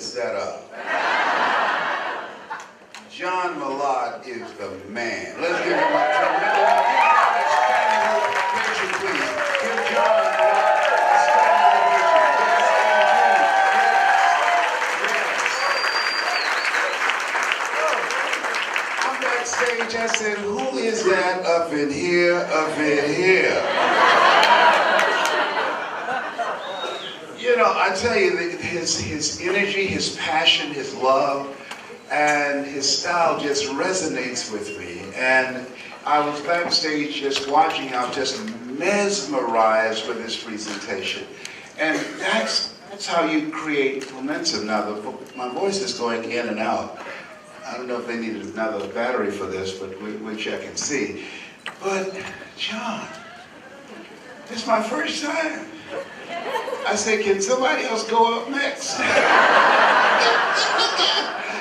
set up. John Malott is the man. Let's give him a tremendous picture, please. Give John Malott a standing ovation. Yes, indeed. Yes. I'm backstage. I said, who is that up in here, up in here? You know, I tell you, his energy, his passion, his love, and his style just resonates with me. And I was backstage just watching him, just mesmerized with his presentation. And that's how you create momentum. Now, my voice is going in and out. I don't know if they needed another battery for this, but we'll check and see. But, John, this is my first time. I said, can somebody else go up next?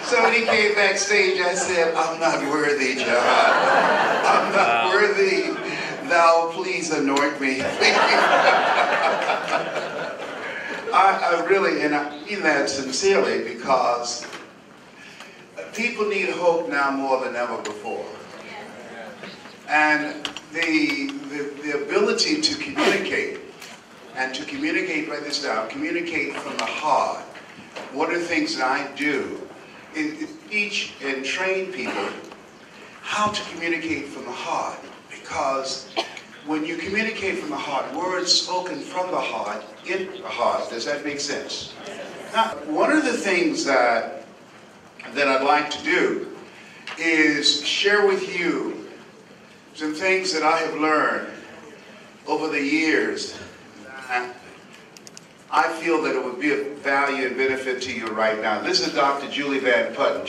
So when he came backstage, I said, I'm not worthy, John. I'm not worthy. Thou please anoint me. I really, and I mean that sincerely, because people need hope now more than ever before. And the ability to communicate, and to communicate, write this down, communicate from the heart. One of the things that I do is teach and train people how to communicate from the heart. Because when you communicate from the heart, words spoken from the heart, in the heart. Does that make sense? Now, one of the things that I'd like to do is share with you some things that I have learned over the years. I feel that it would be of value and benefit to you right now. This is Dr. Julie Van Putten.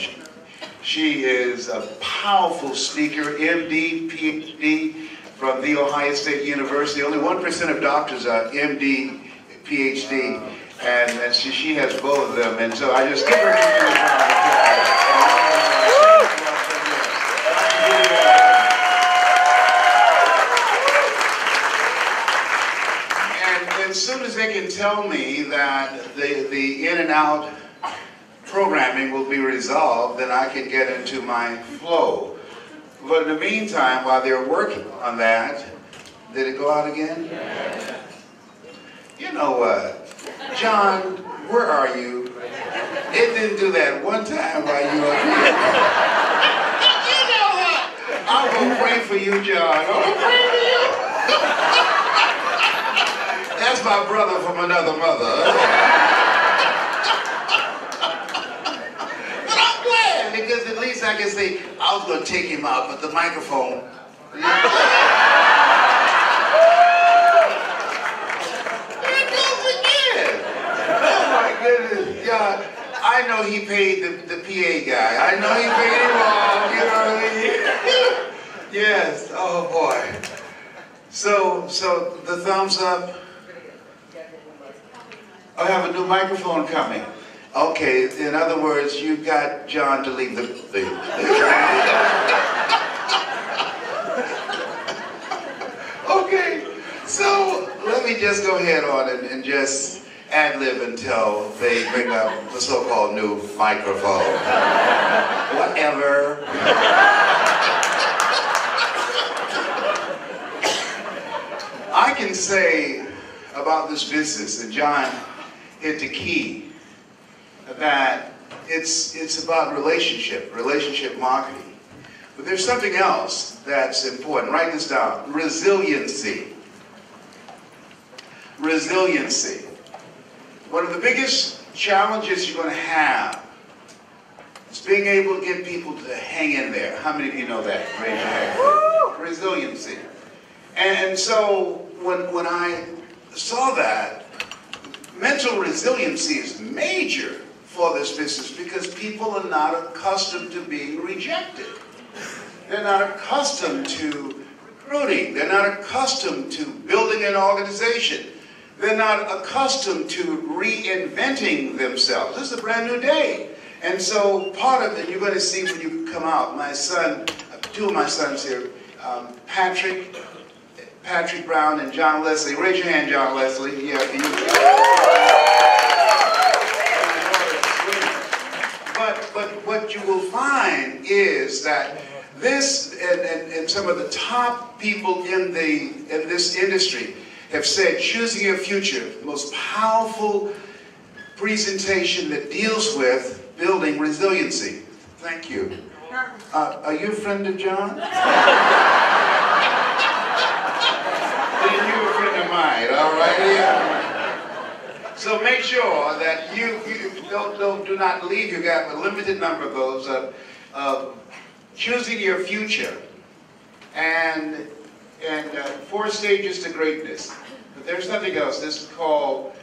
She is a powerful speaker, MD, PhD from The Ohio State University. Only 1% of doctors are MD, PhD, and she has both of them. And so I just give her a round of as soon as they can tell me that the in and out programming will be resolved, then I can get into my flow. But in the meantime, while they're working on that, did it go out again? Yeah. You know what? John, where are you? It didn't do that one time while you were here. You know what? I will pray for you, John. I will pray for you. That's my brother from another mother. But I'm glad, because at least I can say, I was going to take him out, but the microphone. There it goes again. Oh my goodness, God. I know he paid the PA guy. I know he paid him off, you know what I mean? Yes, oh boy. So the thumbs up. I have a new microphone coming. Okay, in other words, you got John to leave the thing. Okay, so let me just go ahead on and just ad-lib until they bring up the so-called new microphone. Whatever. I can say about this business, and John hit the key, that it's about relationship marketing. But there's something else that's important. Write this down. Resiliency. Resiliency. One of the biggest challenges you're going to have is being able to get people to hang in there. How many of you know that? Raise your hand. Resiliency. And so when I saw that, mental resiliency is major for this business, because people are not accustomed to being rejected. They're not accustomed to recruiting. They're not accustomed to building an organization. They're not accustomed to reinventing themselves. This is a brand new day. And so part of it, you're going to see when you come out, my son, two of my sons here, Patrick Brown and John Leslie. Raise your hand, John Leslie. Yeah, is that this and some of the top people in this industry have said choosing your future, the most powerful presentation that deals with building resiliency. Thank you. Are you a friend of John? Then you're a friend of mine, all right? Yeah. So make sure that you do not leave. You got a limited number of those of choosing your future and 4 stages to greatness. But there's something else. This is called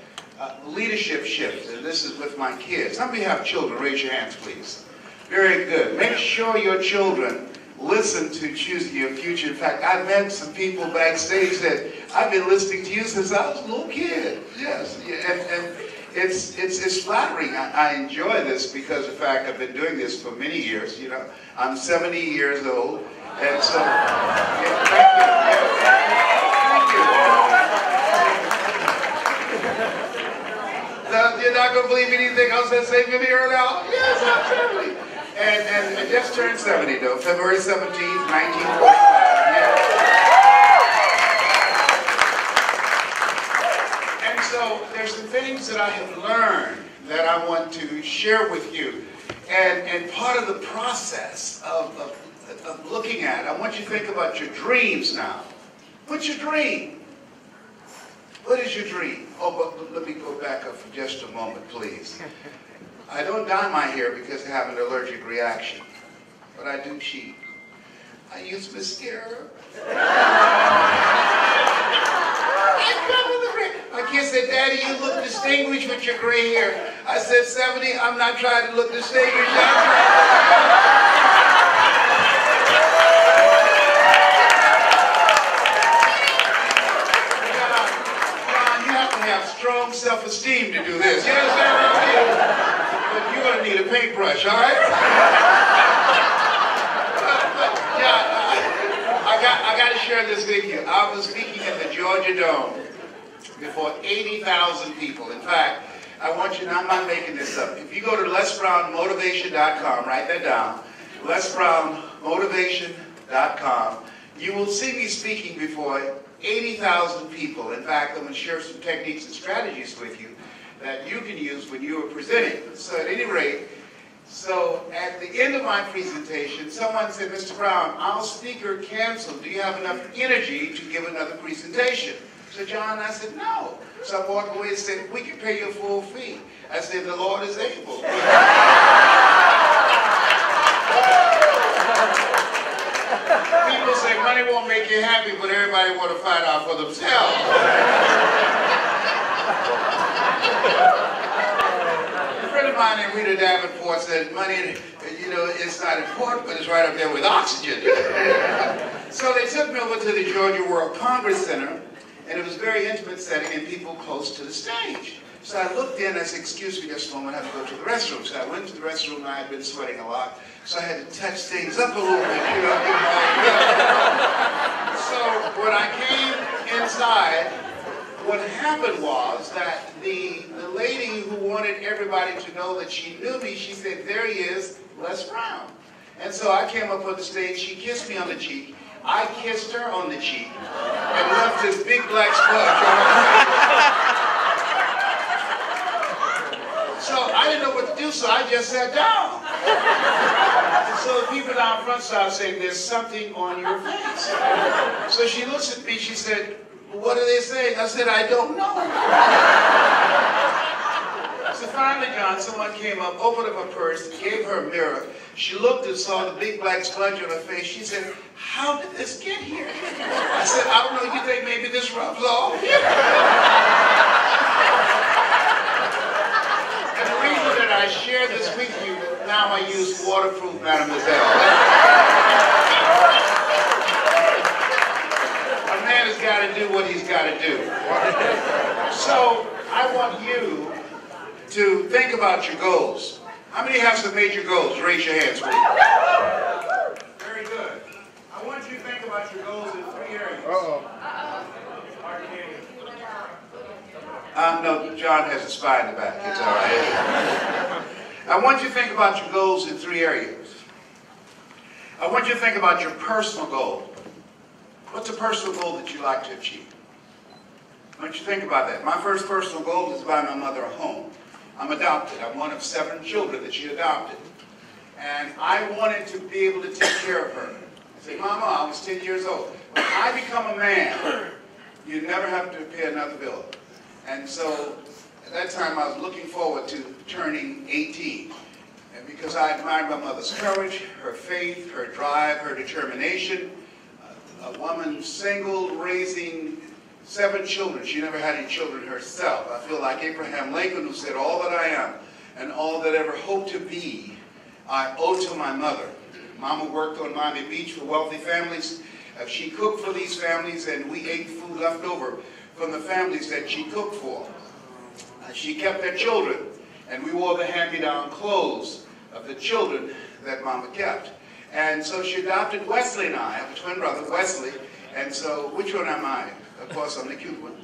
leadership shift, and this is with my kids. How many have children? Raise your hands, please. Very good. Make sure your children listen to choosing your future. In fact, I met some people backstage that I've been listening to you since I was a little kid. Yes, and it's flattering. I enjoy this because, in fact, I've been doing this for many years. You know, I'm 70 years old, and so yeah, thank you. You're not going to believe anything else I say to me earlier on? Yes, I'm 70. And I just turned 70, though, February 17th, 1945. Yeah. And so there's some things that I have learned that I want to share with you. And part of the process of looking at it, I want you to think about your dreams now. What's your dream? What is your dream? Oh, but let me go back up for just a moment, please. I don't dye my hair because I have an allergic reaction, but I do cheat. I use mascara. My kid said, Daddy, you look distinguished with your gray hair. I said, 70, I'm not trying to look distinguished. Strong self-esteem to do this. You understand what I mean? But you're going to need a paintbrush, all right? I got to share this with you. I was speaking at the Georgia Dome before 80,000 people. In fact, I want you to, I'm not making this up. If you go to LesBrownMotivation.com, write that down, LesBrownMotivation.com, you will see me speaking before 80,000 people. In fact, I'm going to share some techniques and strategies with you that you can use when you are presenting. So at any rate, so at the end of my presentation, someone said, Mr. Brown, our speaker canceled. Do you have enough energy to give another presentation? So John, I said, no. So I walked away and said, we can pay you a full fee. I said, the Lord is able. People say money won't make you happy, but everybody want to find out for themselves. A friend of mine named Rita Davenport said money, you know, it's not important, but it's right up there with oxygen. So they took me over to the Georgia World Congress Center, and it was a very intimate setting and people close to the stage. So I looked in, I said, excuse me just a moment, I have to go to the restroom. So I went to the restroom, and I had been sweating a lot, so I had to touch things up a little bit, you know. So when I came inside, what happened was that the lady who wanted everybody to know that she knew me, she said, there he is, Les Brown. And so I came up on the stage, she kissed me on the cheek, I kissed her on the cheek, and left this big black smudge on her face. So I didn't know what to do, so I just sat down. And so the people down front started saying, there's something on your face. So she looks at me, she said, what are they saying? I said, I don't know. So finally, John, someone came up, opened up her purse, gave her a mirror. She looked and saw the big black sponge on her face. She said, how did this get here? I said, I don't know, you think maybe this rubs off? I share this with you, now I use waterproof Mademoiselle. A man has got to do what he's got to do. So I want you to think about your goals. How many have some major goals? Raise your hands, please. Very good. I want you to think about your goals in 3 areas. No, John has a spy in the back. It's all right. I want you to think about your goals in 3 areas. I want you to think about your personal goal. What's a personal goal that you like to achieve? I want you to think about that. My first personal goal is to buy my mother a home. I'm adopted. I'm one of 7 children that she adopted. And I wanted to be able to take care of her. I say, Mama, I was 10 years old. When I become a man, you never have to pay another bill. And so at that time I was looking forward to turning 18. And because I admired my mother's courage, her faith, her drive, her determination, a woman single, raising 7 children. She never had any children herself. I feel like Abraham Lincoln, who said, all that I am and all that I ever hope to be, I owe to my mother. Mama worked on Miami Beach for wealthy families. She cooked for these families, and we ate food left over from the families that she cooked for. She kept their children, and we wore the hand-me-down clothes of the children that Mama kept. And so she adopted Wesley and I. I have a twin brother, Wesley. And so, which one am I? Of course, I'm the cute one.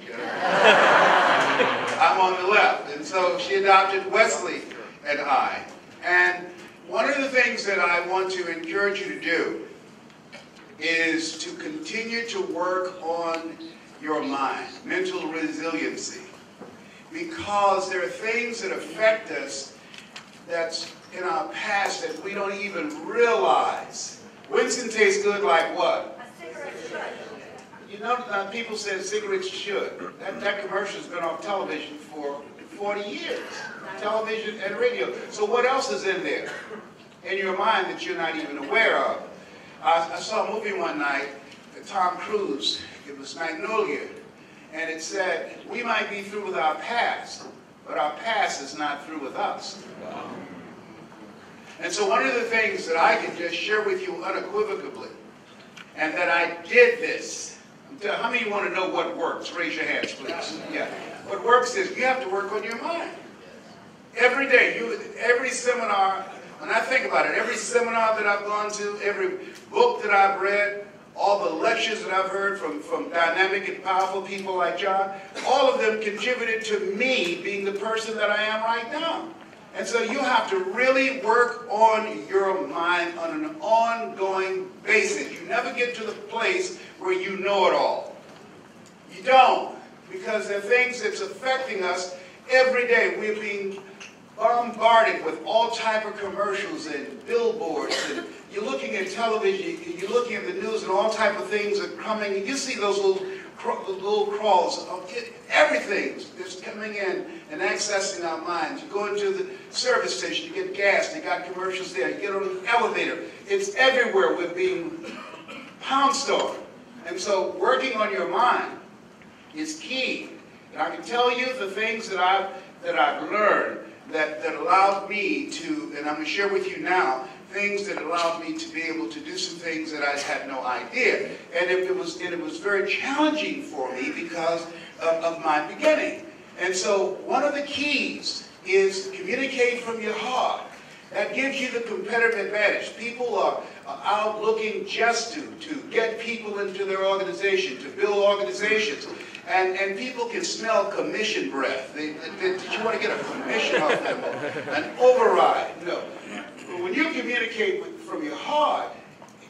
I'm on the left. And so she adopted Wesley and I. And one of the things that I want to encourage you to do is to continue to work on your mind, mental resiliency. Because there are things that affect us that's in our past that we don't even realize. Winston tastes good like what? A cigarette should. You know, people say cigarettes should. That commercial's been on television for 40 years. Television and radio. So what else is in there in your mind that you're not even aware of? I saw a movie one night, Tom Cruise. It was Magnolia. And it said, we might be through with our past, but our past is not through with us. Wow. And so one of the things that I can just share with you unequivocally, and that I did this. How many want to know what works? Raise your hands, please. Yeah. What works is you have to work on your mind. Every day, every seminar, when I think about it, every seminar that I've gone to, every book that I've read, all the lectures that I've heard from dynamic and powerful people like John, all of them contributed to me being the person that I am right now. And so you have to really work on your mind on an ongoing basis. You never get to the place where you know it all. You don't, because there are things that's affecting us every day. We're being bombarded with all type of commercials and billboards, and you're looking at television, you're looking at the news, and all type of things are coming, and you see those little crawls. Everything is coming in and accessing our minds. You go into the service station, you get gas, they got commercials there. You get on the elevator, it's everywhere. We're being pounced on. And so working on your mind is key. And I can tell you the things that I've learned that allowed me to, and I'm going to share with you now, things that allowed me to be able to do some things that I had no idea. And it was very challenging for me because of my beginning. And so one of the keys is communicate from your heart. That gives you the competitive advantage. People are out looking just to get people into their organization, to build organizations. And people can smell commission breath. Did you want to get a commission off them? An override? No. But when you communicate from your heart,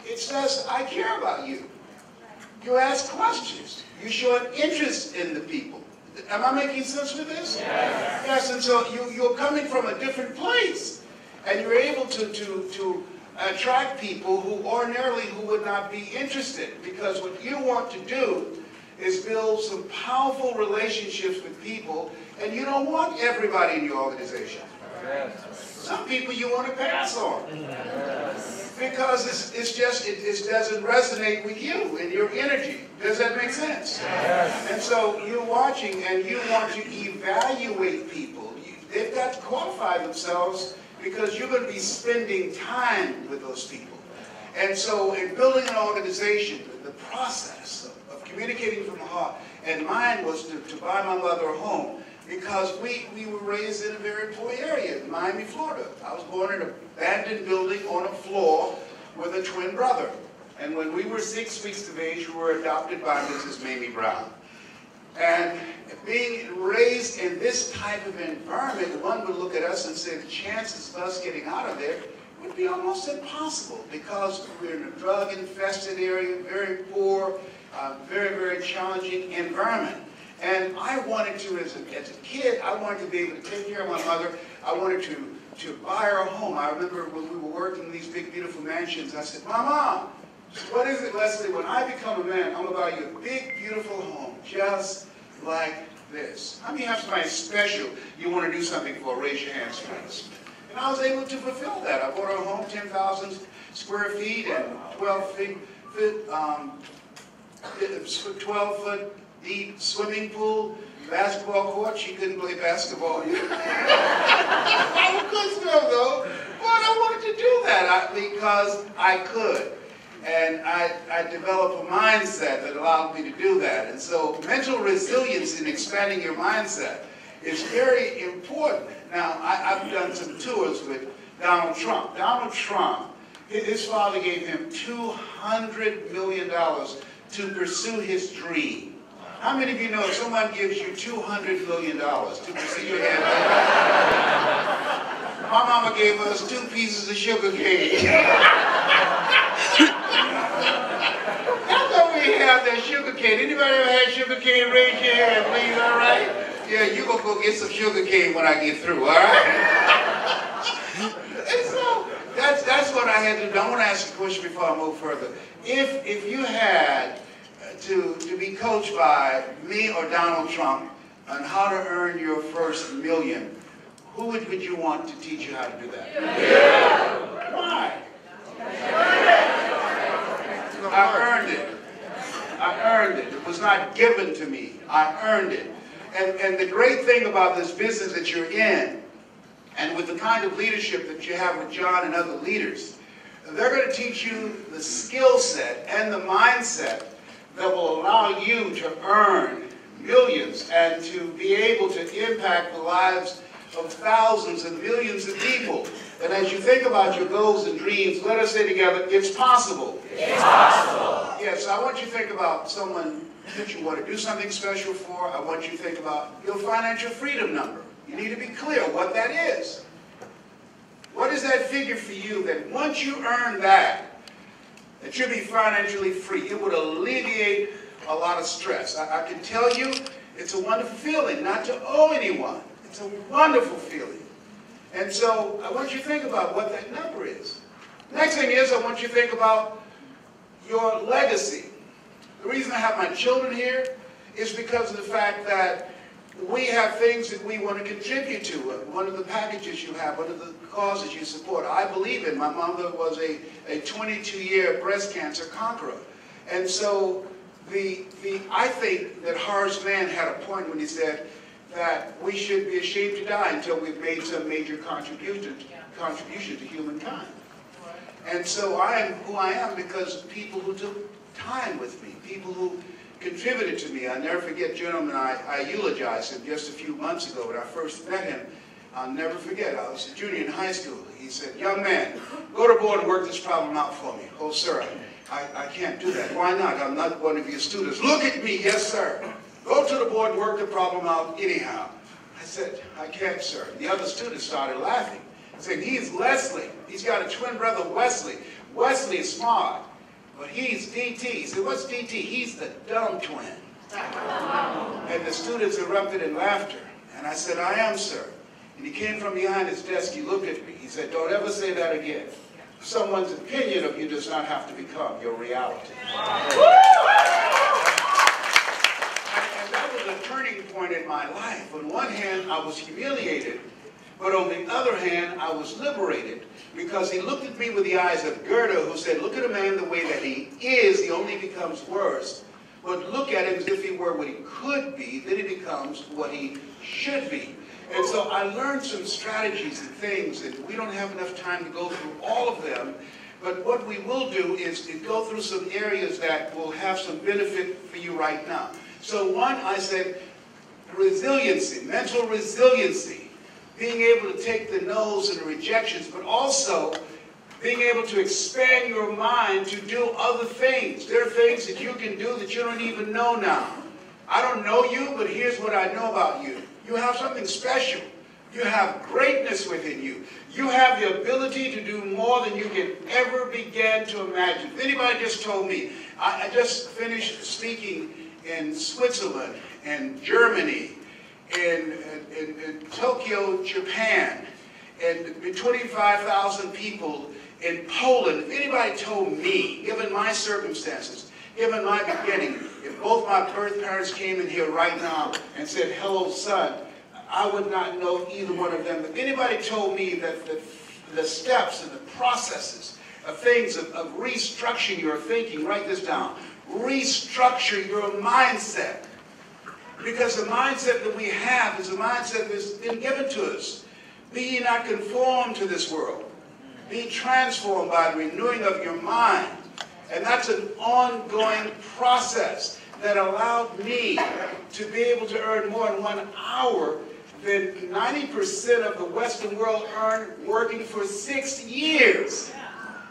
it says, I care about you. You ask questions. You show an interest in the people. Am I making sense with this? Yes. Yes, and so you're coming from a different place. And you're able to attract people who ordinarily would not be interested. Because what you want to do is build some powerful relationships with people, and you don't want everybody in your organization. Some people you want to pass on because it doesn't resonate with you and your energy. Does that make sense? And so you're watching and you want to evaluate people. They've got to qualify themselves because you're going to be spending time with those people. And so in building an organization, the process of communicating from the heart, and mine was to buy my mother a home because we were raised in a very poor area in Miami, Florida. I was born in an abandoned building on a floor with a twin brother. And when we were 6 weeks of age, we were adopted by Mrs. Mamie Brown. And being raised in this type of environment, one would look at us and say the chances of us getting out of there would be almost impossible because we're in a drug-infested area, very poor, very, very challenging environment. And I wanted to, as a kid, I wanted to be able to take care of my mother. I wanted to buy her a home. I remember when we were working in these big, beautiful mansions, I said, Mama, what is it, Leslie? When I become a man, I'm going to buy you a big, beautiful home, just like this. How many have somebody special you want to do something for? Raise your hands, please. And I was able to fulfill that. I bought her a home, 10,000 square feet and 12-foot deep swimming pool, basketball court. She couldn't play basketball. I could still though, but I wanted to do that because I could. And I developed a mindset that allowed me to do that. And so mental resilience in expanding your mindset is very important. Now, I've done some tours with Donald Trump. Donald Trump, his father gave him $200 million to pursue his dream. How many of you know if someone gives you $200 million to pursue your dream? My mama gave us 2 pieces of sugar cane. That's what we have, that sugar cane. Anybody ever had sugar cane? Raise your hand, please, all right? Yeah, you're going to go get some sugar cane when I get through, all right? And so, that's what I had to do. I want to ask a question before I move further. If you had to be coached by me or Donald Trump on how to earn your first $1 million, who would you want to teach you how to do that? Yeah. Why? I earned it. I earned it. It was not given to me. I earned it. And the great thing about this business that you're in, and with the kind of leadership that you have with John and other leaders, they're going to teach you the skill set and the mindset that will allow you to earn millions and to be able to impact the lives of thousands and millions of people. And as you think about your goals and dreams, let us say together, it's possible. It's possible. Yes, I want you to think about someone that you want to do something special for. I want you to think about your financial freedom number. You need to be clear what that is. What is that figure for you that once you earn that you'll be financially free? It would alleviate a lot of stress. I can tell you, it's a wonderful feeling not to owe anyone. It's a wonderful feeling. And so I want you to think about what that number is. Next thing is I want you to think about your legacy. The reason I have my children here is because of the fact that we have things that we want to contribute to. One of the packages you have, one of the causes you support, I believe in. My mother was a 22-year breast cancer conqueror. And so I think that Horace Mann had a point when he said that we should be ashamed to die until we've made some major contribution to humankind. And so I am who I am because of people who took time with me, people who contributed to me. I'll never forget a gentleman, I eulogized him just a few months ago when I first met him. I'll never forget, I was a junior in high school. He said, young man, go to board and work this problem out for me. Oh, sir, I can't do that. Why not? I'm not one of your students. Look at me, yes, sir. Go to the board and work the problem out anyhow. I said, I can't, sir. The other students started laughing. Saying, he's Leslie. He's got a twin brother, Wesley. Wesley is smart, but he's DT. He said, what's DT? He's the dumb twin. And the students erupted in laughter. And I said, I am, sir. And he came from behind his desk. He looked at me. He said, don't ever say that again. Someone's opinion of you does not have to become your reality. And that was a turning point in my life. On one hand, I was humiliated. But on the other hand, I was liberated because he looked at me with the eyes of Goethe, who said, look at a man the way that he is, he only becomes worse. But look at him as if he were what he could be, then he becomes what he should be. And so I learned some strategies and things, and we don't have enough time to go through all of them. But what we will do is go through some areas that will have some benefit for you right now. So one, I said, resiliency, mental resiliency. Being able to take the no's and the rejections, but also being able to expand your mind to do other things. There are things that you can do that you don't even know now. I don't know you, but here's what I know about you. You have something special. You have greatness within you. You have the ability to do more than you can ever begin to imagine. If anybody just told me, I just finished speaking in Switzerland and Germany, in Tokyo, Japan, and 25,000 people in Poland. If anybody told me, given my circumstances, given my beginning, if both my birth parents came in here right now and said, "Hello, son," I would not know either one of them. If anybody told me that the steps and the processes of things of restructuring your thinking, write this down, restructure your mindset. Because the mindset that we have is a mindset that's been given to us. Be ye not conformed to this world. Be transformed by the renewing of your mind. And that's an ongoing process that allowed me to be able to earn more in 1 hour than 90% of the Western world earn working for 6 years.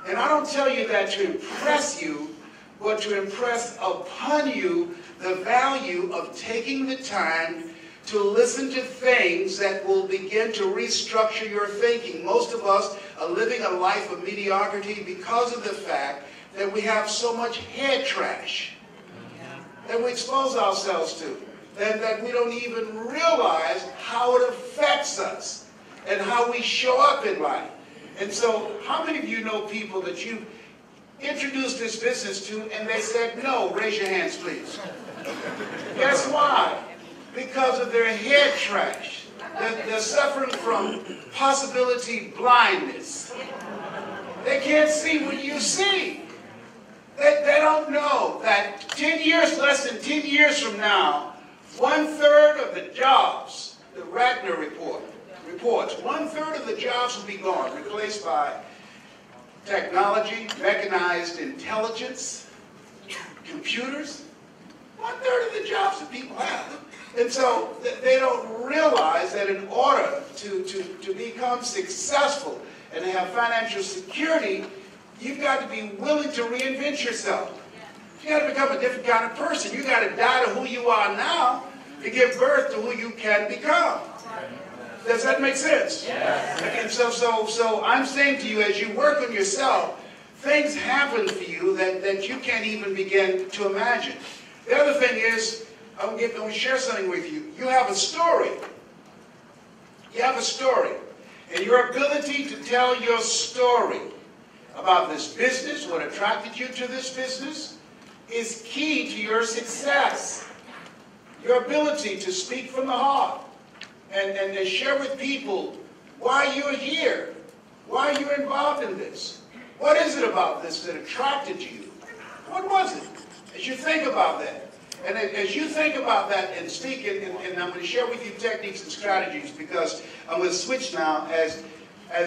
And I don't tell you that to impress you, but to impress upon you the value of taking the time to listen to things that will begin to restructure your thinking. Most of us are living a life of mediocrity because of the fact that we have so much head trash that we expose ourselves to, that we don't even realize how it affects us and how we show up in life. And so, how many of you know people that you introduced this business to and they said no? Raise your hands, please. Guess why? Because of their head trash. They're suffering from possibility blindness. They can't see what you see. They don't know that 10 years, less than 10 years from now, 1/3 of the jobs, the Ratner reports, 1/3 of the jobs will be gone, replaced by technology, mechanized intelligence, computers. 1/3 of the jobs that people have. And so they don't realize that in order to become successful and to have financial security, you've got to be willing to reinvent yourself. You got to become a different kind of person. You got to die to who you are now to give birth to who you can become. Does that make sense? Yes. And so I'm saying to you, as you work on yourself, things happen for you that you can't even begin to imagine. The other thing is, I'm going to share something with you. You have a story. You have a story. And your ability to tell your story about this business, what attracted you to this business, is key to your success. Your ability to speak from the heart and to share with people why you're here, why you're involved in this. What is it about this that attracted you? What was it? As you think about that, and as you think about that and speak, and I'm going to share with you techniques and strategies, because I'm going to switch now as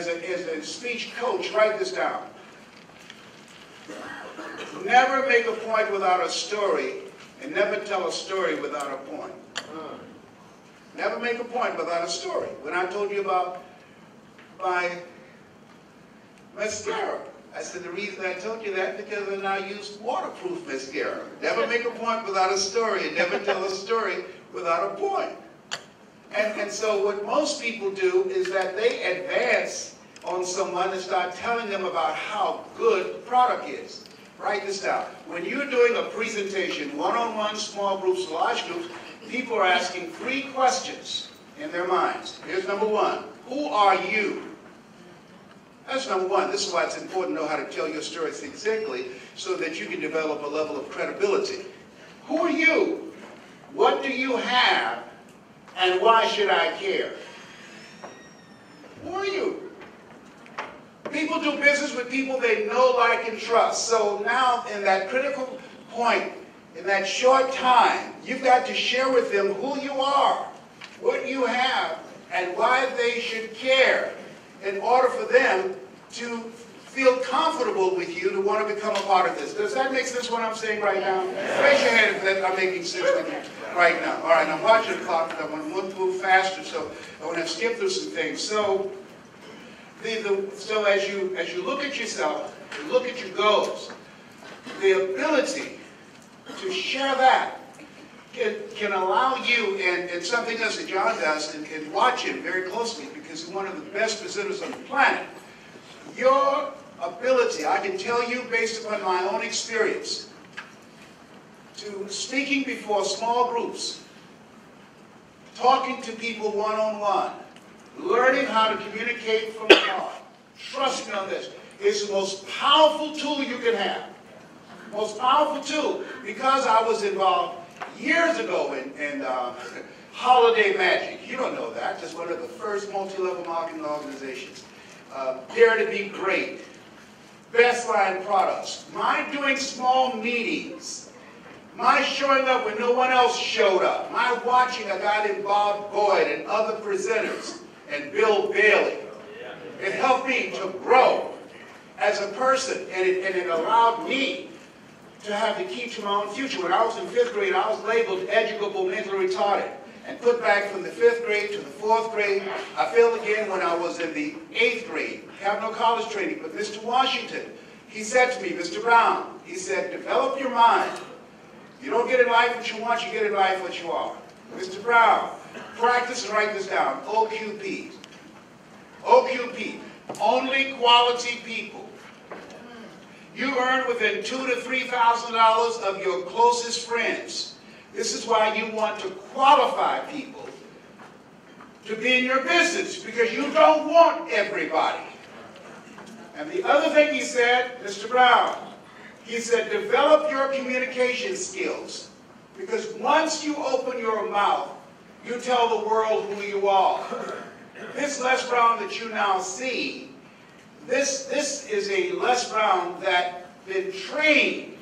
a speech coach. Write this down. Never make a point without a story, and never tell a story without a point. Never make a point without a story. When I told you about my mascara, I said the reason I told you that because I now use waterproof mascara. Never make a point without a story, and never tell a story without a point. And so what most people do is that they advance on someone and start telling them about how good the product is. Write this down. When you're doing a presentation, one-on-one, small groups, large groups, people are asking 3 questions in their minds. Here's number 1. Who are you? That's number 1. This is why it's important to know how to tell your story succinctly so that you can develop a level of credibility. Who are you? What do you have? And why should I care? Who are you? People do business with people they know, like, and trust. So now, in that critical point, in that short time, you've got to share with them who you are, what you have, and why they should care in order for them to feel comfortable with you to want to become a part of this. Does that make sense what I'm saying right now? Raise your hand if I'm making sense with you right now. All right, I'm watching the clock, but I want to move faster, so I want to skip through some things. So, as you look at yourself, you look at your goals, the ability to share that, can allow you, and something else that John does, and watch him very closely because he's one of the best presenters on the planet. Your ability, I can tell you based upon my own experience, to speaking before small groups, talking to people one-on-one, learning how to communicate from the heart. Trust me on this. It's the most powerful tool you can have. Most powerful tool, because I was involved years ago in Holiday Magic. You don't know that. That's one of the first multi-level marketing organizations. Dare to be Great. Best Line Products. My doing small meetings. My showing up when no one else showed up. My watching a guy named Bob Boyd and other presenters and Bill Bailey. It helped me to grow as a person, and it allowed me to have the key to my own future. When I was in 5th grade, I was labeled educable mentally retarded and put back from the 5th grade to the 4th grade. I failed again when I was in the 8th grade. Have no college training, but Mr. Washington, he said to me, Mr. Brown, he said, develop your mind. You don't get in life what you want, you get in life what you are. Mr. Brown, practice and write this down, OQP. OQP, only quality people. You earn within $2,000 to $3,000 of your closest friends. This is why you want to qualify people to be in your business, because you don't want everybody. And the other thing he said, Mr. Brown, he said, develop your communication skills, because once you open your mouth, you tell the world who you are. This Les Brown that you now see, this is a Les Brown that been trained.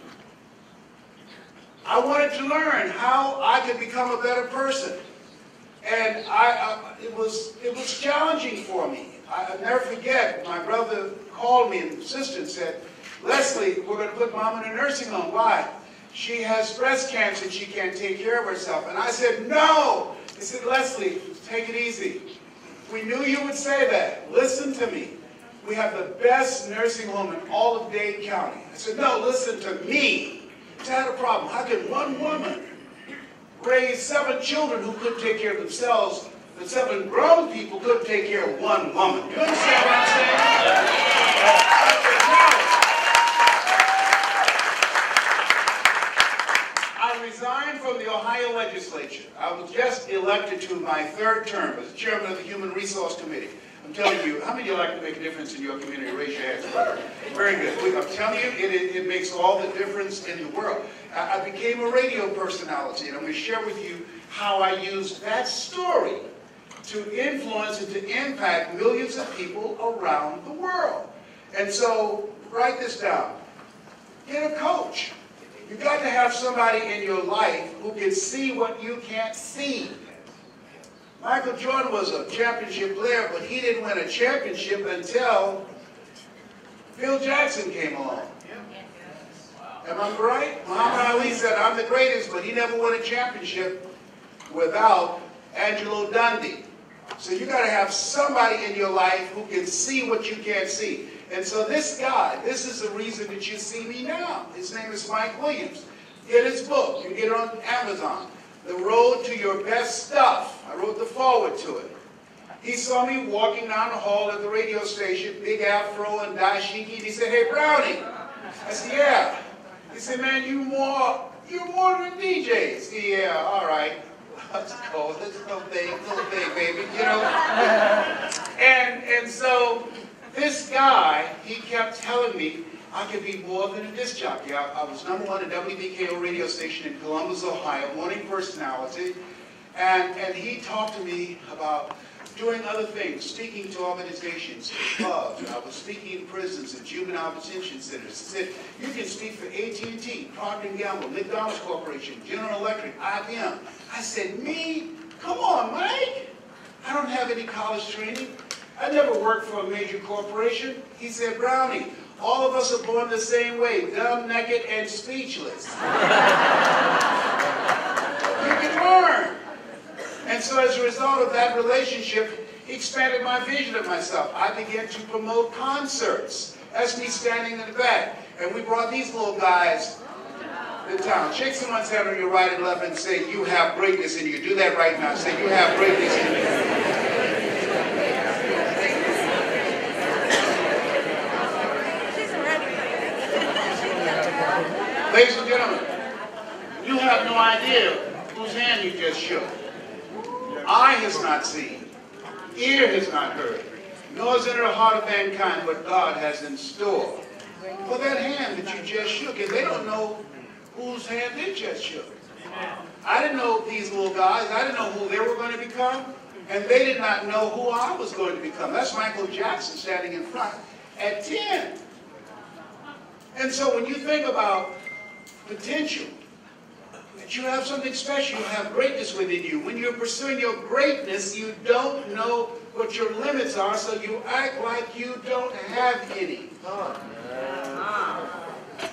I wanted to learn how I could become a better person, and it was challenging for me. I'll never forget, my brother called me and sister and said, Leslie, we're going to put Mom in a nursing home. Why? She has breast cancer and she can't take care of herself. And I said, no. He said, Leslie, take it easy. We knew you would say that. Listen to me. We have the best nursing home in all of Dade County. I said, no, listen to me. I had a problem. How can one woman raise 7 children who couldn't take care of themselves, but 7 grown people couldn't take care of one woman? You understand what I'm saying? I resigned from the Ohio legislature. I was just elected to my 3rd term as chairman of the Human Resource Committee. I'm telling you, how many of you like to make a difference in your community? Raise your hands. Very good. I'm telling you, it makes all the difference in the world. I became a radio personality, and I'm going to share with you how I used that story to influence and to impact millions of people around the world. And so, write this down. Get a coach. You've got to have somebody in your life who can see what you can't see. Michael Jordan was a championship player, but he didn't win a championship until Phil Jackson came along. Am I right? Muhammad Ali said, I'm the greatest, but he never won a championship without Angelo Dundee. So you got to have somebody in your life who can see what you can't see. And so this guy, this is the reason that you see me now. His name is Mike Williams. Get his book. You can get it on Amazon. The Road to Your Best Stuff. I wrote the foreword to it. He saw me walking down the hall at the radio station, big afro and dashiki, and he said, hey, Brownie. I said, yeah. He said, man, you're more than DJs. Yeah, all right. Let's go. Let's go big, baby, you know. And so this guy, he kept telling me I could be more than a disc jockey. I was #1 at WBKO radio station in Columbus, Ohio, morning personality. And he talked to me about doing other things, speaking to organizations, clubs. I was speaking in prisons and juvenile detention centers. He said, you can speak for AT&T, Procter & Gamble, McDonald's Corporation, General Electric, IBM. I said, me? Come on, Mike. I don't have any college training. I never worked for a major corporation. He said, Brownie, all of us are born the same way, dumb, naked, and speechless. You can learn. And so as a result of that relationship, he expanded my vision of myself. I began to promote concerts. That's me standing in the back. And we brought these little guys Good time. Shake someone's hand on your right and left and say, you have greatness in you. Do that right now. Say, you have greatness in you. Ladies and gentlemen, you have no idea whose hand you just shook. Eye has not seen, ear has not heard, nor is entered the heart of mankind what God has in store for that hand that you just shook. And they don't know whose hand they just shook. I didn't know these little guys. I didn't know who they were going to become. And they did not know who I was going to become. That's Michael Jackson standing in front at 10. And so when you think about potential, that you have something special, you have greatness within you. When you're pursuing your greatness, you don't know what your limits are, so you act like you don't have any.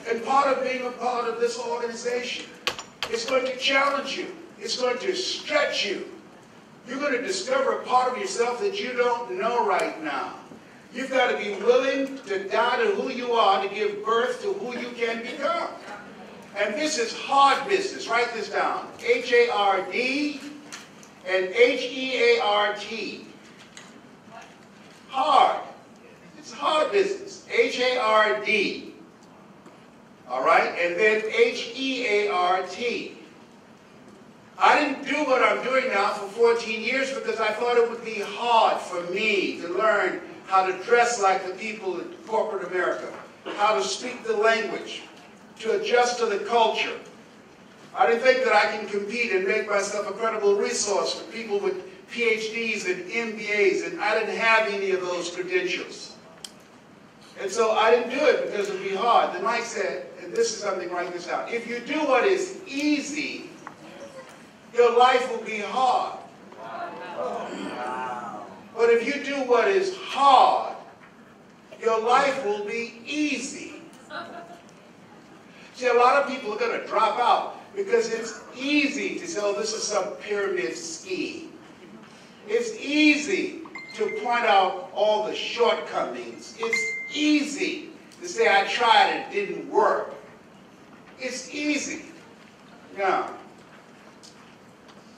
And part of being a part of this organization, it's going to challenge you. It's going to stretch you. You're going to discover a part of yourself that you don't know right now. You've got to be willing to die to who you are to give birth to who you can become. And this is hard business. Write this down. H-A-R-D and H-E-A-R-T. Hard. It's hard business. H-A-R-D. All right? And then H-E-A-R-T. I didn't do what I'm doing now for 14 years because I thought it would be hard for me to learn how to dress like the people in corporate America, how to speak the language, to adjust to the culture. I didn't think that I can compete and make myself a credible resource for people with PhDs and MBAs, and I didn't have any of those credentials. And so I didn't do it because it would be hard. Then Mike said, and this is something, write this out, if you do what is easy, your life will be hard. But if you do what is hard, your life will be easy. See, a lot of people are going to drop out because it's easy to say, oh, this is some pyramid scheme. It's easy to point out all the shortcomings. It's easy to say, I tried, it didn't work. It's easy. Yeah.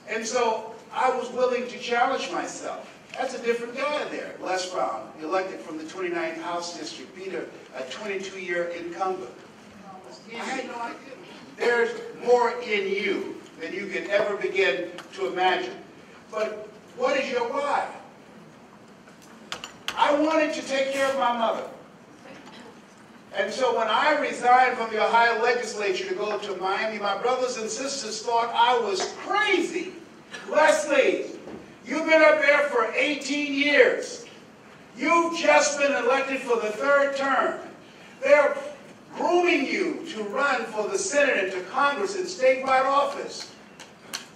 And so I was willing to challenge myself. That's a different guy there. Les Brown, elected from the 29th House District, Peter, a 22-year incumbent. I had no idea. There's more in you than you can ever begin to imagine. But what is your why? I wanted to take care of my mother. And so when I resigned from the Ohio legislature to go to Miami, my brothers and sisters thought I was crazy. Leslie, you've been up there for 18 years. You've just been elected for the 3rd term. They're grooming you to run for the Senate and to Congress in statewide office.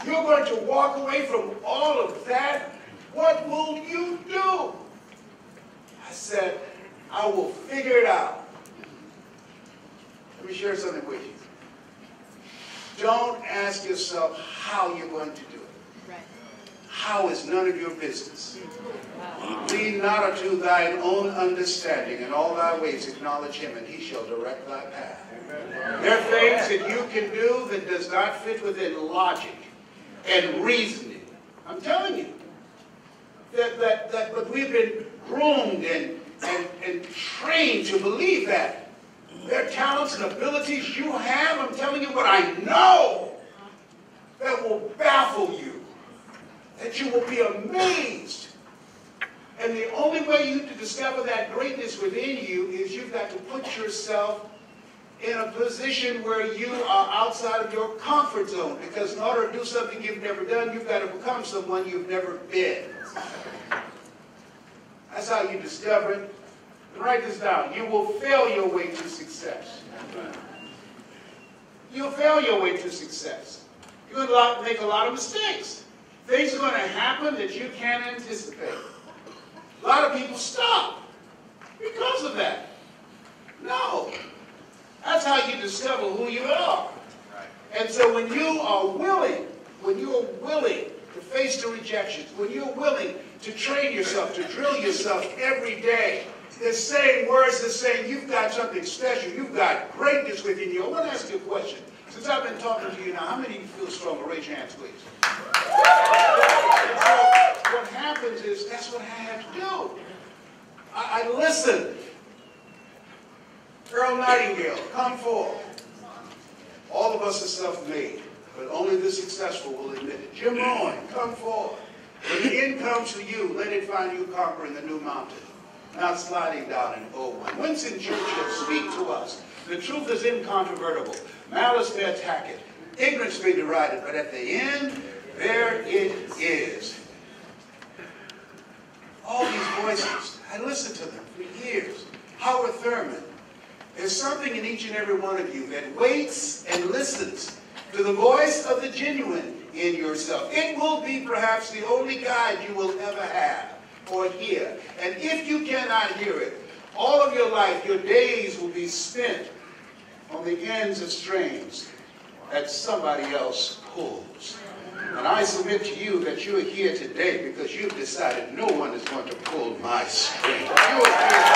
You're going to walk away from all of that? What will you do? I said, I will figure it out. Let me share something with you. Don't ask yourself how you're going to do it. How is none of your business. Lean not unto thine own understanding, and all thy ways acknowledge him, and he shall direct thy path. There are things that you can do that does not fit within logic and reasoning. I'm telling you. But we've been groomed and trained to believe that. There are talents and abilities you have, I'm telling you what I know, that will baffle you, that you will be amazed. And the only way you to discover that greatness within you is you've got to put yourself in a position where you are outside of your comfort zone. Because in order to do something you've never done, you've got to become someone you've never been. That's how you discover it. And write this down. You will fail your way to success. You'll fail your way to success. You're going to make a lot of mistakes. Things are going to happen that you can't anticipate. A lot of people stop because of that. No. That's how you discover who you are. And so when you are willing to face the rejections, when you're willing to train yourself, to drill yourself every day, is saying words that's saying you've got something special. You've got greatness within you. I want to ask you a question. Since I've been talking to you now, how many of you feel stronger? Raise your hands, please. And so what happens is that's what I have to do. I listen. Earl Nightingale, come forth. All of us are self-made, but only the successful will admit it. Jim Rohn, come forth. When the end comes to you, let it find you conquering the new mountain, not sliding down an old one. Winston Churchill, speak to us. The truth is incontrovertible. Malice may attack it. Ignorance may deride it, but at the end, there it is. All these voices, I listened to them for years. Howard Thurman. There's something in each and every one of you that waits and listens to the voice of the genuine in yourself. It will be perhaps the only guide you will ever have or hear. And if you cannot hear it, all of your life, your days will be spent on the ends of strings that somebody else pulls. And I submit to you that you're here today because you've decided no one is going to pull my string. You're here.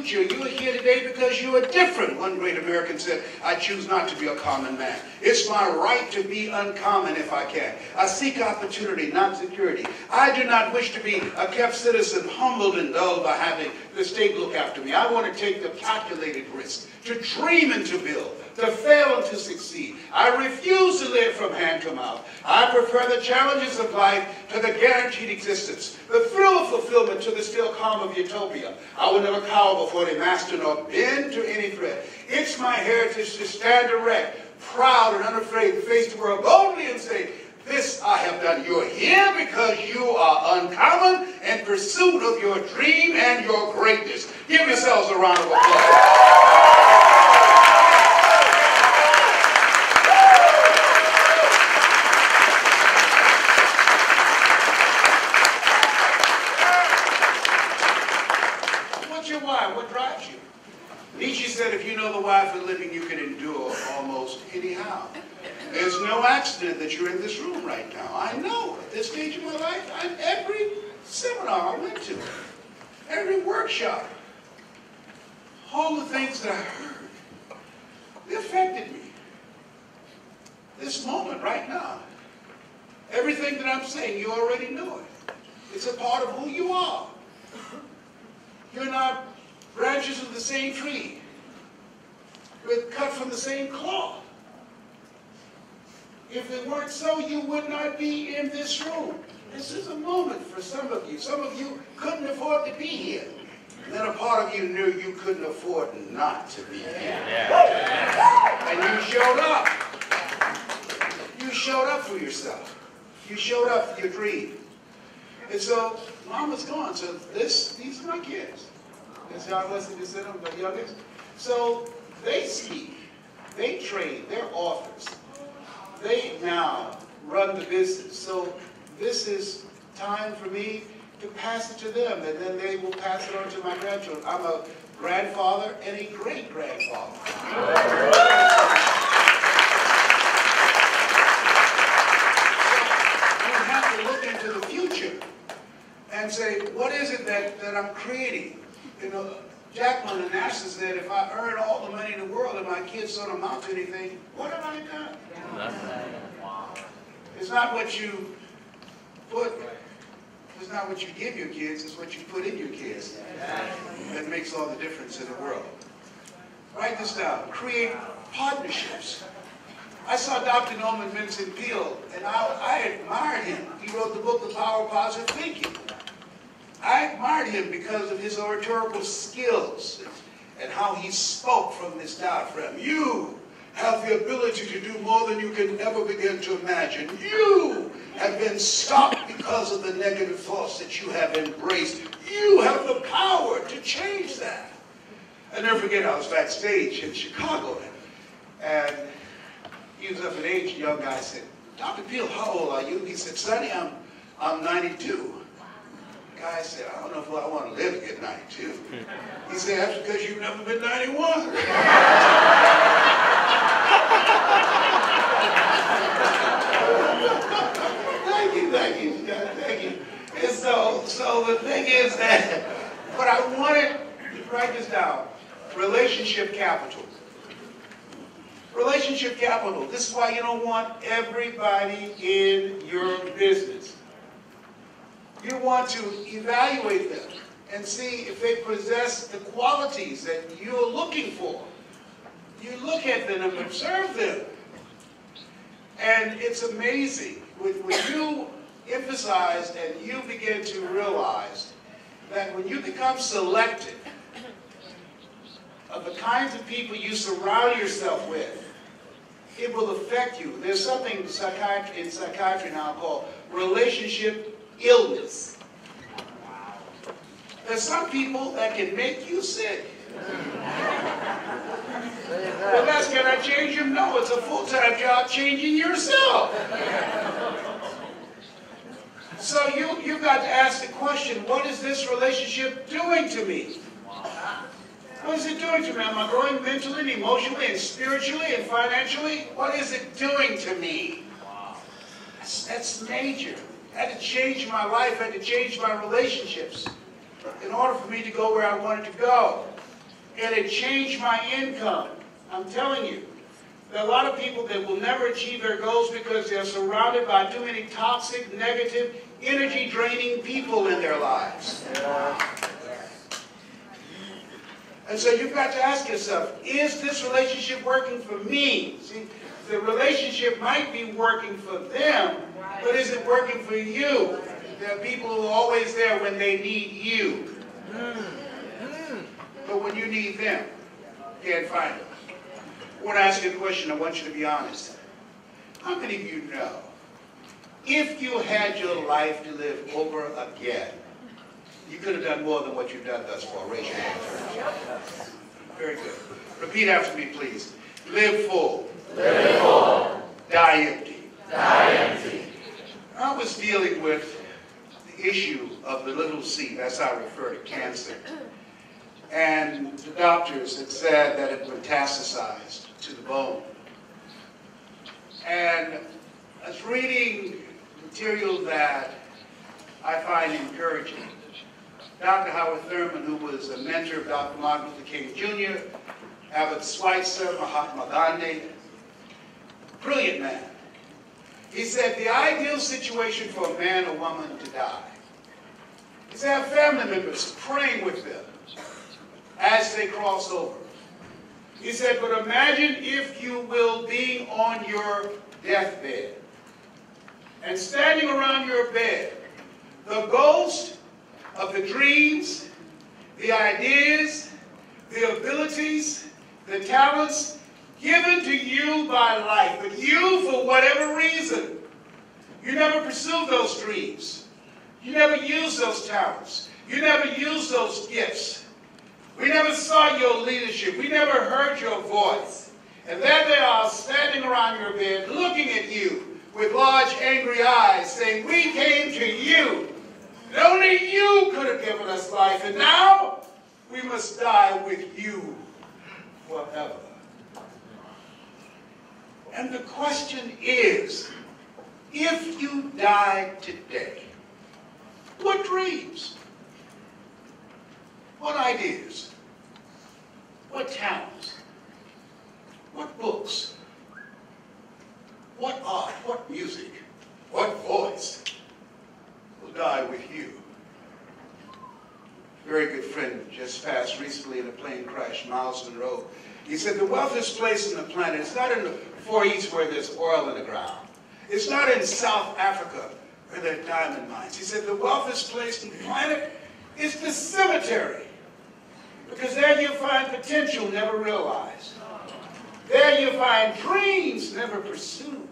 You are here today because you are different. One great American said, I choose not to be a common man. It's my right to be uncommon if I can. I seek opportunity, not security. I do not wish to be a kept citizen, humbled and dulled by having the state look after me. I want to take the calculated risk, to dream and to build, to fail and to succeed. I refuse to live from hand to mouth. I prefer the challenges of life to the guaranteed existence, the thrill of fulfillment to the still calm of utopia. I will never cower before the master nor bend to any threat. It's my heritage to stand erect, proud and unafraid, to face the world boldly and say, this I have done. You're here because you are uncommon in pursuit of your dream and your greatness. Give yourselves a round of applause. What drives you? Nietzsche said if you know the why for living, you can endure almost anyhow. There's no accident that you're in this room right now. I know at this stage of my life, every seminar I went to, every workshop, all the things that I heard, they affected me. This moment right now, everything that I'm saying, you already know it. It's a part of who you are. You're not branches of the same tree. We're cut from the same cloth. If it weren't so, you would not be in this room. This is a moment for some of you. Some of you couldn't afford to be here. And then a part of you knew you couldn't afford not to be here. And you showed up. You showed up for yourself. You showed up for your dream. And so, Mama's gone. So these are my kids. As John Wesley just said, I'm the youngest. So they speak, they train, they're authors. They now run the business. So this is time for me to pass it to them, and then they will pass it on to my grandchildren. I'm a grandfather and a great-grandfather. You have to look into the future and say, what is it that I'm creating? You know, Jacqueline Onassis said, if I earn all the money in the world and my kids don't amount to anything, what have I done? It's not what you put, it's not what you give your kids, it's what you put in your kids that makes all the difference in the world. Write this down. Create partnerships. I saw Dr. Norman Vincent Peale, and I admired him. He wrote the book, The Power of Positive Thinking. I admired him because of his oratorical skills and how he spoke from this diaphragm. You have the ability to do more than you can ever begin to imagine. You have been stopped because of the negative thoughts that you have embraced. You have the power to change that. I never forget, I was backstage in Chicago, and he was up in age, a young guy said, Dr. Peale, how old are you? He said, Sonny, I'm 92. The guy said, I don't know if I want to live to get 92. He said, that's because you've never been 91. Thank you. And so the thing is that, but I wanted to write this down. Relationship capital. Relationship capital. This is why you don't want everybody in your business. You want to evaluate them and see if they possess the qualities that you're looking for. You look at them and observe them. And it's amazing when you emphasize and you begin to realize that when you become selective of the kinds of people you surround yourself with, it will affect you. There's something in psychiatry now called relationship illness. There's some people that can make you sick. Well, that's, can I change them? No, it's a full-time job changing yourself. So you've got to ask the question, what is this relationship doing to me? What is it doing to me? Am I growing mentally, and emotionally, and spiritually, and financially? What is it doing to me? That's major. I had to change my life. I had to change my relationships in order for me to go where I wanted to go. And it changed my income. I'm telling you, there are a lot of people that will never achieve their goals because they're surrounded by too many toxic, negative, energy-draining people in their lives. And so you've got to ask yourself, is this relationship working for me? See, the relationship might be working for them, but is it working for you? There are people who are always there when they need you. But when you need them, you can't find them. I want to ask you a question. I want you to be honest. How many of you know, if you had your life to live over again, you could have done more than what you've done thus far? Raise your hand. Very good. Repeat after me, please. Live full. Live full. Die empty. Die empty. I was dealing with the issue of the little c, that's how I refer to cancer. And the doctors had said that it metastasized to the bone. And I was reading material that I find encouraging. Dr. Howard Thurman, who was a mentor of Dr. Martin Luther King Jr., Albert Schweitzer, Mahatma Gandhi, brilliant man. He said the ideal situation for a man or woman to die is to have family members praying with them as they cross over. He said, but imagine, if you will, being on your deathbed and standing around your bed, the ghost of the dreams, the ideas, the abilities, the talents given to you by life, but you, for whatever reason, you never pursued those dreams. You never used those talents. You never used those gifts. We never saw your leadership. We never heard your voice. And there they are, standing around your bed, looking at you with large, angry eyes, saying, we came to you. And only you could have given us life. And now we must die with you forever. And the question is, if you died today, what dreams? What ideas? What talents? What books? What art? What music? What voice will die with you? A very good friend just passed recently in a plane crash, Miles Monroe. He said the wealthiest place on the planet is not in the Far East where there's oil in the ground. It's not in South Africa where there are diamond mines. He said the wealthiest place on the planet is the cemetery. Because there you find potential never realized. There you find dreams never pursued.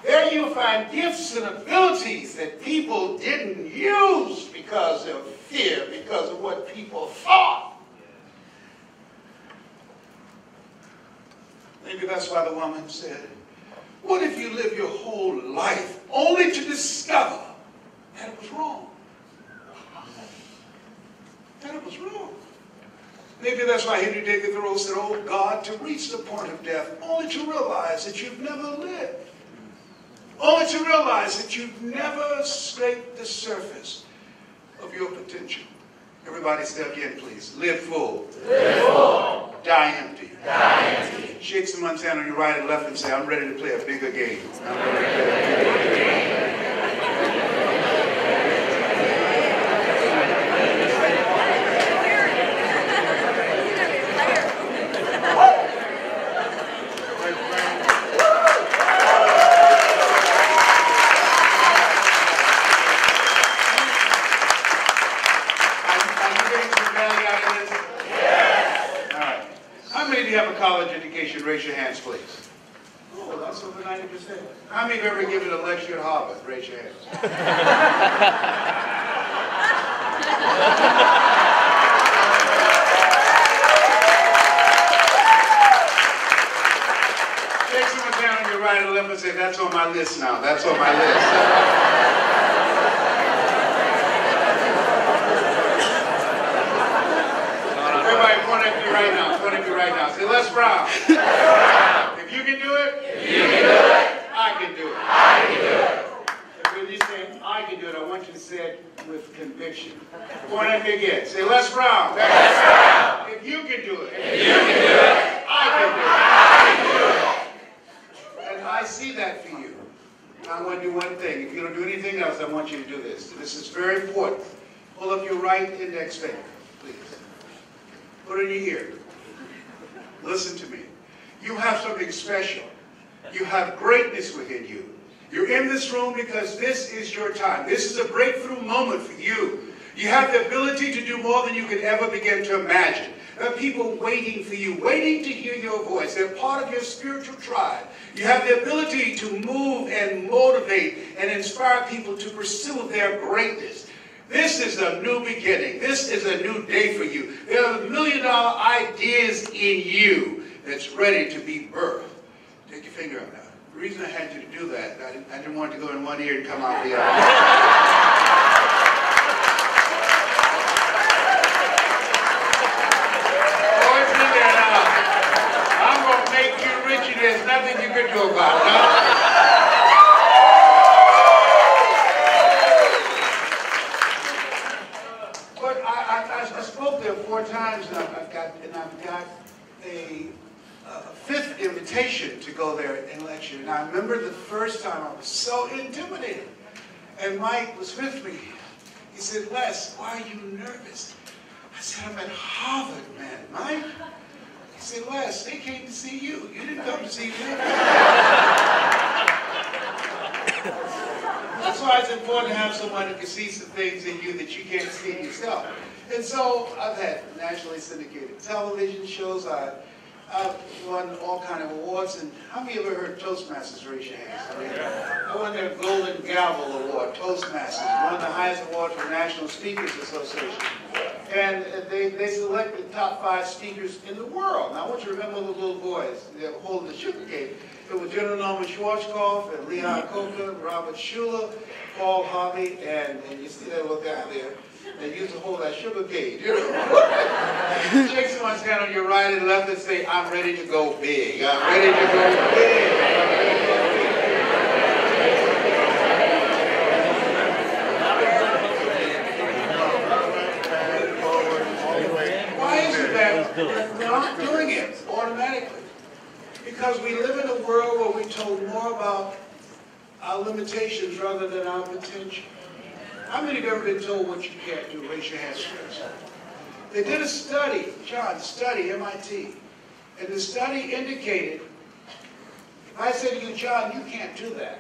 There you find gifts and abilities that people didn't use because of fear, because of what people thought. Maybe that's why the woman said, what if you live your whole life only to discover that it was wrong? That it was wrong. Maybe that's why Henry David Thoreau said, oh God, to reach the point of death, only to realize that you've never lived. Only to realize that you've never scraped the surface of your potential. Everybody say again, please. Live full. Live full. Die empty. Die empty. Shake someone's hand on your right and left and say, I'm ready to play a bigger game. I'm ready to play a bigger game. College education, raise your hands, please. Oh, that's over 90%. How many have ever given a lecture at Harvard? Raise your hands. Take someone down on your right and left and say, that's on my list now. That's on my list. Everybody point at me right now. Point at me right now. Say, Les Brown. If you can do it, I can do it. I can do it. When you say, I can do it, I want you to say it with conviction. Point at me again. Say, Les Brown. If you can do it, I can do it. And I see that for you. I want to do one thing. If you don't do anything else, I want you to do this. This is very important. Pull up your right index finger, please. Put it in your ear. Listen to me. You have something special. You have greatness within you. You're in this room because this is your time. This is a breakthrough moment for you. You have the ability to do more than you could ever begin to imagine. There are people waiting for you, waiting to hear your voice. They're part of your spiritual tribe. You have the ability to move and motivate and inspire people to pursue their greatness. This is a new beginning. This is a new day for you. There are $1 million ideas in you that's ready to be birthed. Take your finger up now. The reason I had you to do that, I didn't want it to go in one ear and come out the other. Oh, it's in there now. I'm going to make you rich and there's nothing you can do about it. No? I spoke there 4 times, and I've got a 5th invitation to go there and lecture. And I remember the first time I was so intimidated. And Mike was with me. He said, Les, why are you nervous? I said, I'm at Harvard, man. Mike? He said, Les, they came to see you. You didn't come to see them. That's why it's important to have someone who can see some things in you that you can't see in yourself. And so I've had nationally syndicated television shows. I've won all kind of awards. And how many of you ever heard Toastmasters? Raise your hands. I won their Golden Gavel Award, Toastmasters. Won the highest award for the National Speakers Association. And they select the top 5 speakers in the world. Now I want you to remember the little boys. They were holding the sugar cane. It was General Norman Schwarzkopf and Leon Coker, Robert Schuller, Paul Harvey, and you see that little guy there. They used to hold that sugar cane, you know. Shake someone's hand on your right and left and say, I'm ready to go big. I'm ready to go big. Why is it that we're not doing it automatically? Because we live in a world where we're told more about our limitations rather than our potential. How many have ever been told what you can't do? Raise your hands first. They did a study, John, study, MIT, and the study indicated, if I say to you, John, you can't do that,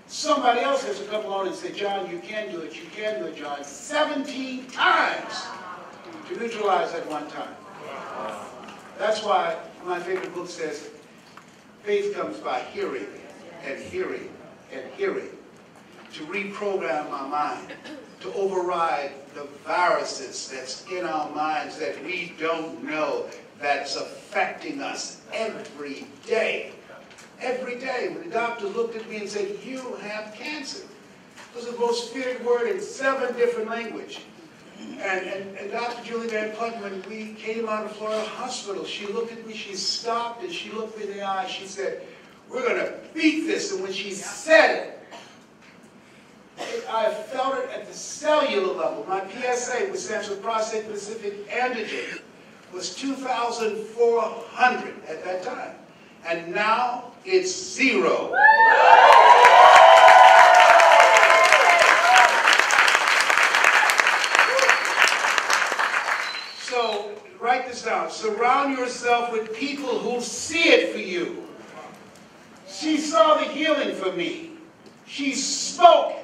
somebody else has to come along and say, John, you can do it, John, 17 times to neutralize that one time. That's why my favorite book says, faith comes by hearing and hearing and hearing. To reprogram our mind, to override the viruses that's in our minds that we don't know, that's affecting us every day. Every day. When the doctor looked at me and said, you have cancer. It was the most feared word in 7 different languages. And Dr. Julie Van Putten, when we came out of Florida Hospital, she looked at me, she stopped, and she looked me in the eye. She said, "We're going to beat this." And when she said it, I felt it at the cellular level. My PSA, which stands for prostate specific antigen, was 2,400 at that time. And now it's 0. So write this down. Surround yourself with people who see it for you. She saw the healing for me. She spoke.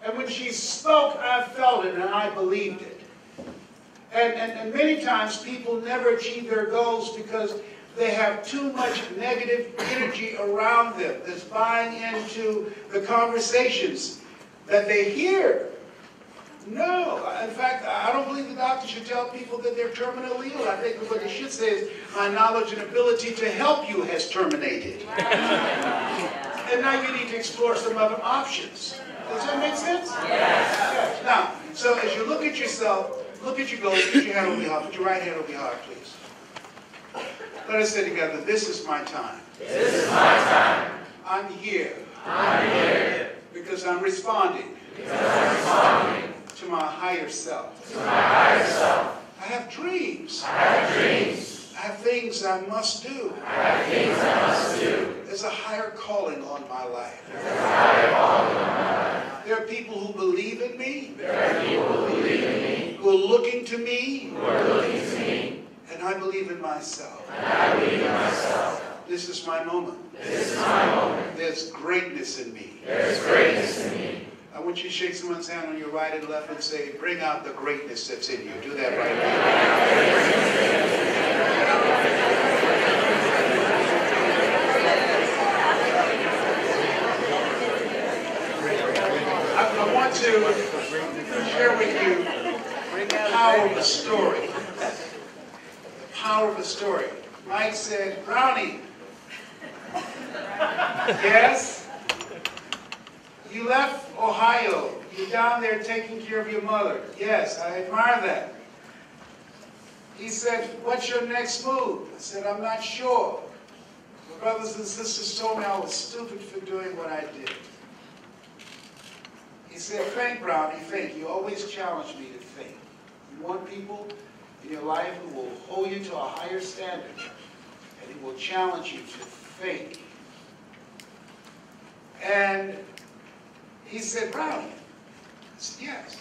And when she spoke, I felt it and I believed it. And many times people never achieve their goals because they have too much negative energy around them that's buying into the conversations that they hear. No. In fact, I don't believe the doctor should tell people that they're terminally ill. I think what they should say is, "My knowledge and ability to help you has terminated." And now you need to explore some other options. Does that make sense? Yes. Now, so as you look at yourself, look at your goals, put your hand over your heart, put your right hand over your heart, please. Let us say together, "This is my time. This is my time. I'm here. I'm here. Because I'm responding. Because I'm responding to my higher self. to my higher self. I have dreams. I have dreams. I have things I must do. I have things I must do. There's a higher calling on my life. There's a higher calling on my life. There are people who believe in me. There are people who believe in me. Who are looking to me. Who are looking to me. And I believe in myself. And I believe in myself. This is my moment. This is my moment. There's greatness in me. There's greatness in me. I want you to shake someone's hand on your right and left and say, "Bring out the greatness that's in you." Do that right now. I want to share with you the power of a story. The power of a story. Mike said, "Brownie." Yes? You left Ohio. You're down there taking care of your mother. Yes, I admire that. He said, "What's your next move?" I said, "I'm not sure. My brothers and sisters told me I was stupid for doing what I did." He said, "Think, Brownie, think. You always challenge me to think. You want people in your life who will hold you to a higher standard and who will challenge you to think." And he said, "Brownie." I said, "Yes."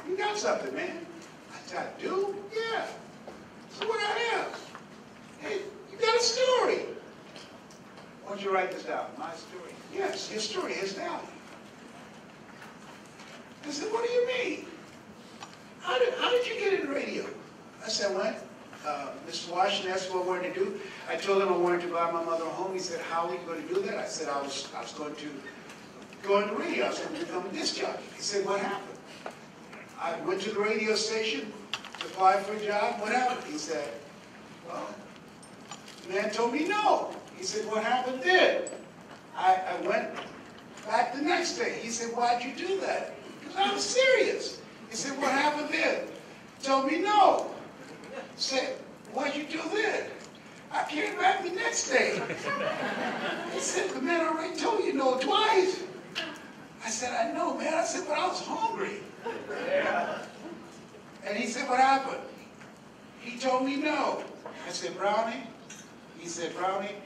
"You got something, man." I said, "I do? Yeah." So what I have? "Hey, you got a story." "Why don't you write this down?" "My story?" "Yes, your story has value." I said, "What do you mean? How did you get in radio?" I said, "I went. Mr. Washington asked what I wanted to do. I told him I wanted to buy my mother a home. He said, 'How are you going to do that?' I said, I was going to go into radio. I was going to become a disc jockey." He said, "What happened?" "I went to the radio station to apply for a job. What happened?" He said, "Well, the man told me no." He said, "What happened then?" I went back the next day. He said, "Why'd you do that?" Because I was serious. He said, "What happened then?" Told me no. Said, "What'd you do then?" I came back the next day. He said, "The man already told you no twice." I said, "I know, man." I said, "But I was hungry." And he said, "What happened?" He told me no. I said, "Brownie?" He said, "Brownie,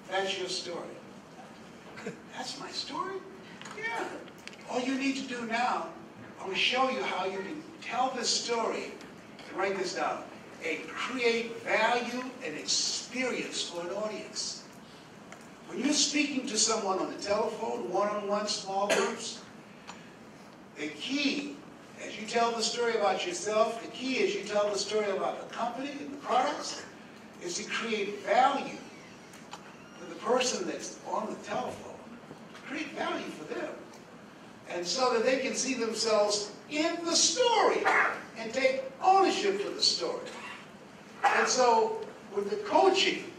that's your story." "That's my story?" "Yeah. All you need to do now, I'm going to show you how you can tell this story." And write this down. And create value and experience for an audience. When you're speaking to someone on the telephone, one-on-one, small groups, the key, as you tell the story about yourself, the key as you tell the story about the company and the products, is to create value for the person that's on the telephone. Create value for them. And so that they can see themselves in the story and take ownership for the story. And so, with the coaching,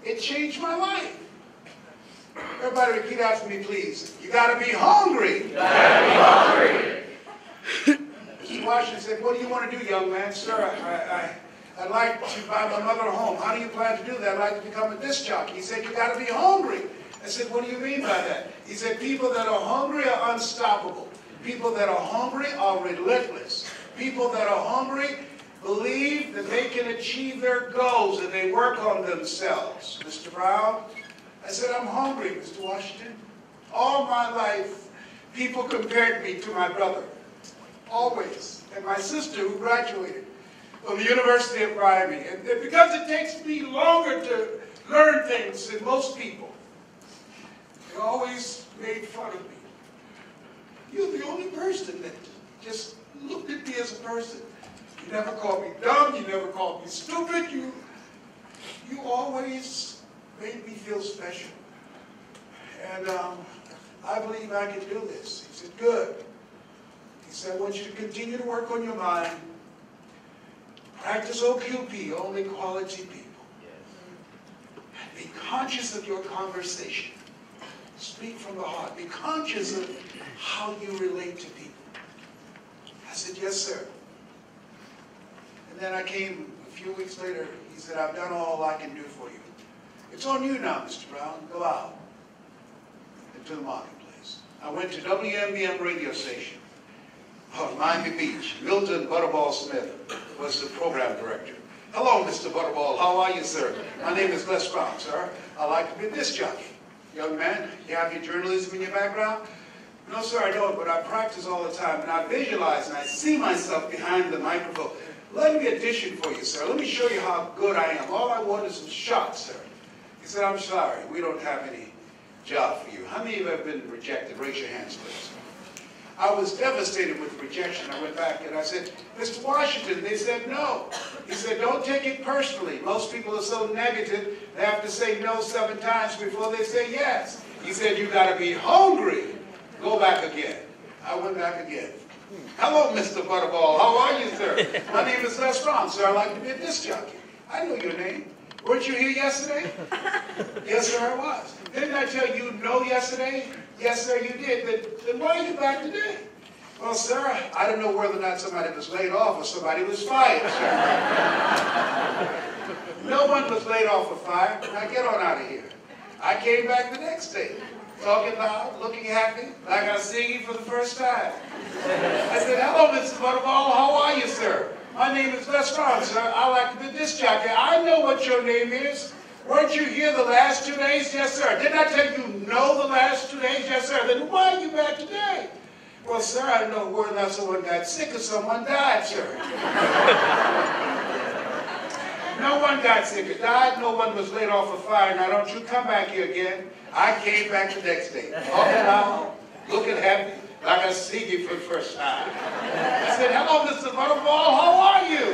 it changed my life. Everybody repeat after me, please. You got to be hungry. You gotta be hungry. Washington said, what do you want to do, young man? Sir, I'd like to buy my mother a home. How do you plan to do that? I'd like to become a disc jockey. He said, you got to be hungry. I said, what do you mean by that? He said, people that are hungry are unstoppable. People that are hungry are relentless. People that are hungry believe that they can achieve their goals and they work on themselves. Mr. Brown, I said, I'm hungry, Mr. Washington. All my life, people compared me to my brother. Always. And my sister who graduated from the University of Miami. And because it takes me longer to learn things than most people, they always made fun of me. You're the only person that just looked at me as a person. You never called me dumb, you never called me stupid, you always made me feel special. And I believe I can do this. He said, good. He said, I want you to continue to work on your mind. Practice OQP, only quality people. And be conscious of your conversation. Speak from the heart. Be conscious of how you relate to people. I said, yes, sir. And then I came a few weeks later. He said, I've done all I can do for you. It's on you now, Mr. Brown. Go out into the marketplace. I went to WMBM radio station on Miami Beach. Milton Butterball Smith was the program director. Hello, Mr. Butterball. How are you, sir? My name is Les Brown, sir. I like to be a disc jockey. Young man, you have your journalism in your background? No, sir, I don't, but I practice all the time, and I visualize, and I see myself behind the microphone. Let me audition for you, sir. Let me show you how good I am. All I want is some shots, sir. He said, I'm sorry, we don't have any job for you. How many of you have been rejected? Raise your hands, please. I was devastated with rejection. I went back and I said, Mr. Washington, they said no. He said, don't take it personally. Most people are so negative, they have to say no 7 times before they say yes. He said, you got to be hungry. Go back again. I went back again. Hello, Mr. Butterball. How are you, sir? My name is Les Brown, sir. I like to be a disc jockey. I know your name. Weren't you here yesterday? Yes, sir, I was. Didn't I tell you no yesterday? Yes, sir, you did. But then why are you back today? Well, sir, I don't know whether or not somebody was laid off or somebody was fired, sir. No one was laid off or fired. Now get on out of here. I came back the next day, talking loud, looking happy, like I was seeing you for the first time. I said, hello, Mr. Butterball. How are you, sir? My name is Les Brown, sir. I like to be disc jockey. I know what your name is. Weren't you here the last 2 days? Yes, sir. Didn't I tell you no the last 2 days? Yes, sir. Then why are you back today? Well, sir, I don't know whether or not someone got sick or someone died, sir. No one got sick or died. No one was laid off or fired. Now, don't you come back here again. I came back the next day. Talking loud, looking happy, like I see you for the first time. I said, hello, Mr. Butterball, how are you?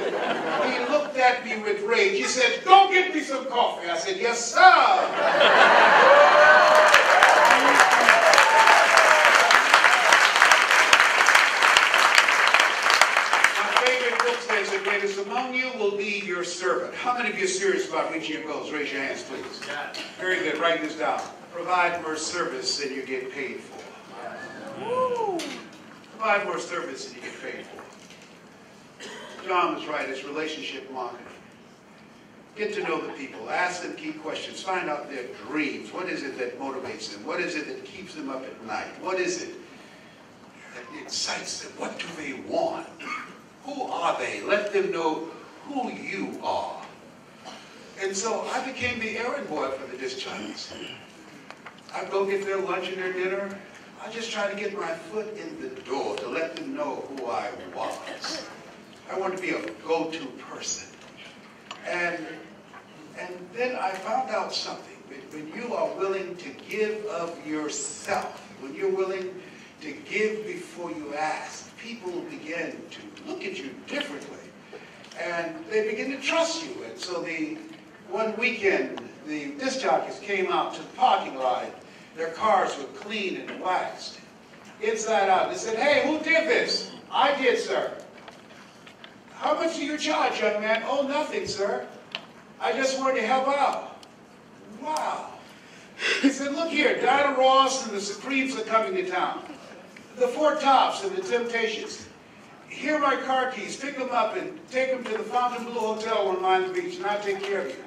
He looked at me with rage. He said, go get me some coffee. I said, yes, sir. My favorite book says, the greatest among you will be your servant. How many of you are serious about reaching your goals? Raise your hands, please. Very good. Write this down. Provide more service than you get paid for. Woo. Provide more service than you get paid for. John was right. It's relationship marketing. Get to know the people. Ask them key questions. Find out their dreams. What is it that motivates them? What is it that keeps them up at night? What is it that excites them? What do they want? Who are they? Let them know who you are. And so I became the errand boy for the disc jockeys. I'd go get their lunch and their dinner. I just tried to get my foot in the door to let them know who I was. I wanted to be a go-to person. And then I found out something. When you are willing to give of yourself, when you're willing to give before you ask, people begin to look at you differently. And they begin to trust you. And so one weekend, the disc jockeys came out to the parking lot. Their cars were clean and waxed, inside out. They said, hey, who did this? I did, sir. How much do you charge, young man? Oh, nothing, sir. I just wanted to help out. Wow. He said, look here, Diana Ross and the Supremes are coming to town. The Four Tops and the Temptations. here are my car keys. Pick them up and take them to the Fontainebleau Hotel on Miami Beach, and I'll take care of you.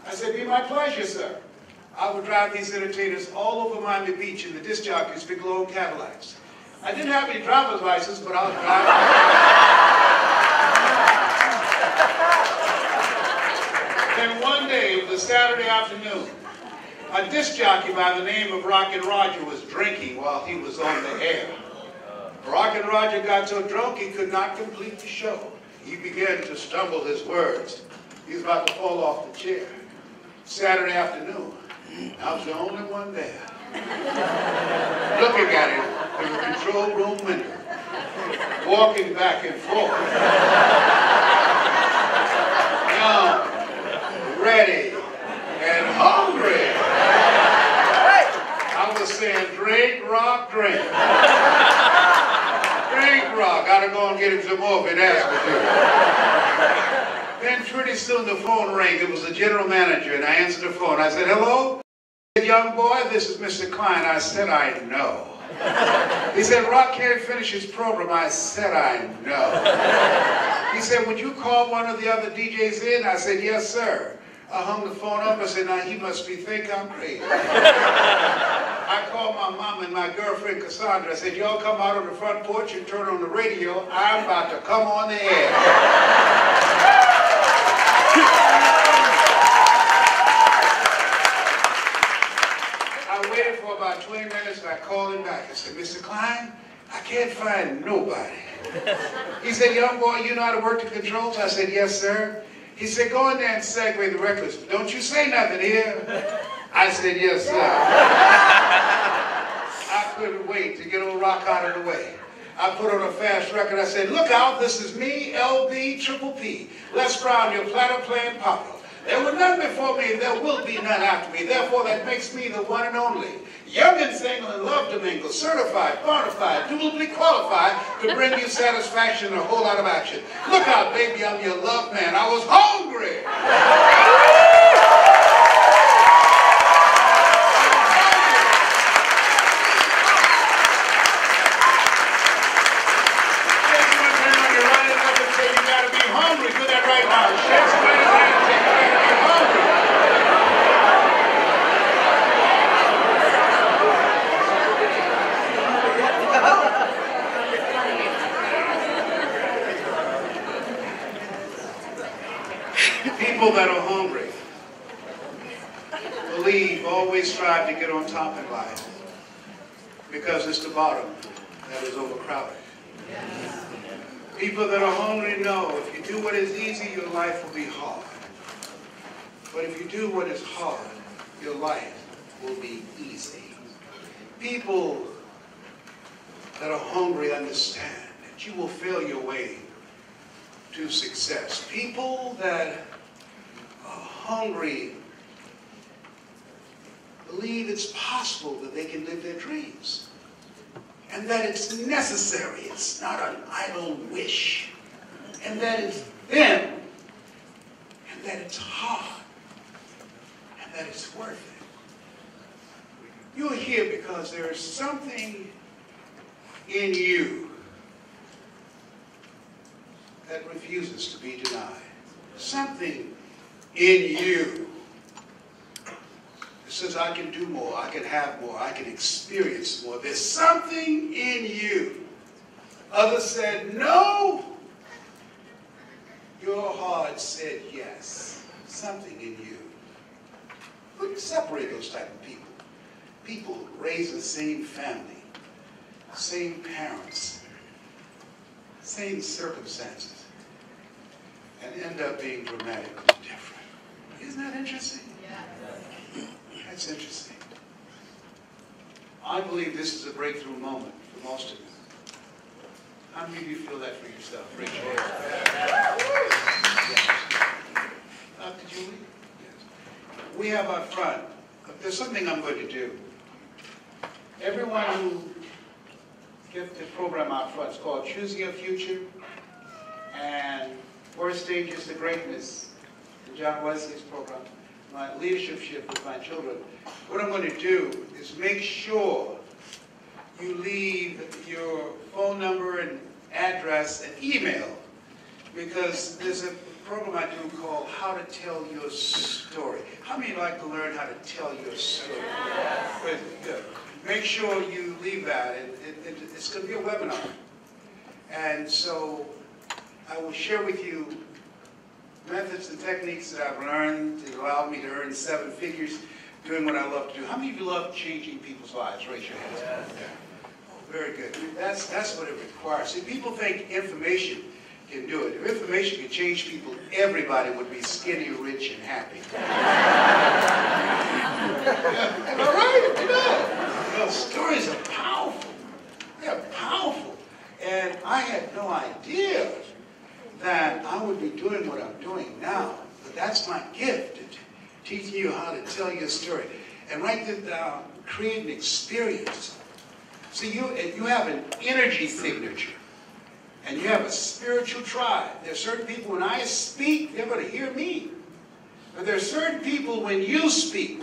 I said, be my pleasure, sir. I would drive these entertainers all over Miami Beach in the disc jockeys, Bigelow and Cadillacs. I didn't have any driver's license, but I was driving. Then one day, it was a Saturday afternoon, a disc jockey by the name of Rockin' Roger was drinking while he was on the air. Rockin' Roger got so drunk he could not complete the show. He began to stumble his words. He was about to fall off the chair. Saturday afternoon, I was the only one there. Looking at him through the control room window, walking back and forth. Young, ready, and hungry. I was saying, drink, rock, drink. Drink, rock. Gotta go and get him some more if it asks me to. Then pretty soon the phone rang. It was the general manager, and I answered the phone. I said, hello? Young boy, this is Mr. Klein. I said, I know. He said, Rock can't finish his program. I said, I know. He said, would you call one of the other DJs in? I said, yes, sir. I hung the phone up. I said, now he must think I'm crazy. I called my mom and my girlfriend Cassandra. I said, y'all come out on the front porch and turn on the radio. I'm about to come on the air. I waited for about 20 minutes and I called him back. I said, Mr. Klein, I can't find nobody. He said, young boy, you know how to work the controls? I said, yes, sir. He said, go in there and segue the records. Don't you say nothing here. I said, yes, sir. I couldn't wait to get old Rock out of the way. I put on a fast record. I said, look out, this is me, LB, Triple P. Les Brown, your platter playing Papa. There were none before me, and there will be none after me. Therefore, that makes me the one and only. Young and single and love to mingle, certified, bona fide, dually qualified to bring you satisfaction and a whole lot of action. Look out, baby, I'm your love man. I was hungry. People that are hungry, believe, always strive to get on top in life because it's the bottom that is overcrowded. People that are hungry know if you do what is easy, your life will be hard. But if you do what is hard, your life will be easy. People that are hungry understand that you will feel your way to success. People that hungry believe it's possible that they can live their dreams and that it's necessary, it's not an idle wish, and that it's them, and that it's hard, and that it's worth it. You're here because there is something in you that refuses to be denied. Something in you that says, I can do more, I can have more, I can experience more. There's something in you. Others said no. Your heart said yes. Something in you. Who can separate those type of people? People raised in the same family, same parents, same circumstances, and end up being dramatically different. Isn't that interesting? Yeah. That's interesting. I believe this is a breakthrough moment for most of you. How many of you feel that for yourself? Raise your hand. Yes. Dr. Julie? Yes. We have up front, there's something I'm going to do. Everyone who gets the program out front, it's called Choose Your Future, and Worst Stages to Greatness, in John Wesley's program, my leadership with my children. What I'm going to do is make sure you leave your phone number and address address and email, because there's a program I do called How to Tell Your Story. How many like to learn how to tell your story? Good. Make sure you leave that. It's going to be a webinar. And so I will share with you methods and techniques that I've learned that allow me to earn 7 figures doing what I love to do. How many of you love changing people's lives? Raise your hands. Oh, very good. That's what it requires. See, people think information can do it. If information could change people, everybody would be skinny, rich, and happy. Am I right? You know, stories are powerful. They're powerful. And I had no idea that I would be doing what I'm doing now. But that's my gift, teaching you how to tell your story. And write it down, create an experience. See, you have an energy signature. And you have a spiritual tribe. There are certain people, when I speak, they're going to hear me. But there are certain people, when you speak,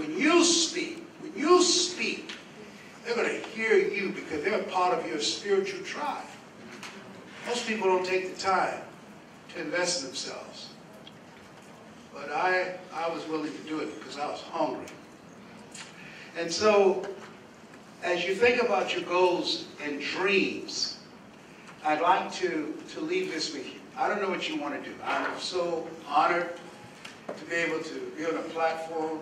they're going to hear you because they're part of your spiritual tribe. Most people don't take the time to invest in themselves. But I was willing to do it because I was hungry. And so, as you think about your goals and dreams, I'd like to leave this with you. I don't know what you want to do. I'm so honored to be able to be on a platform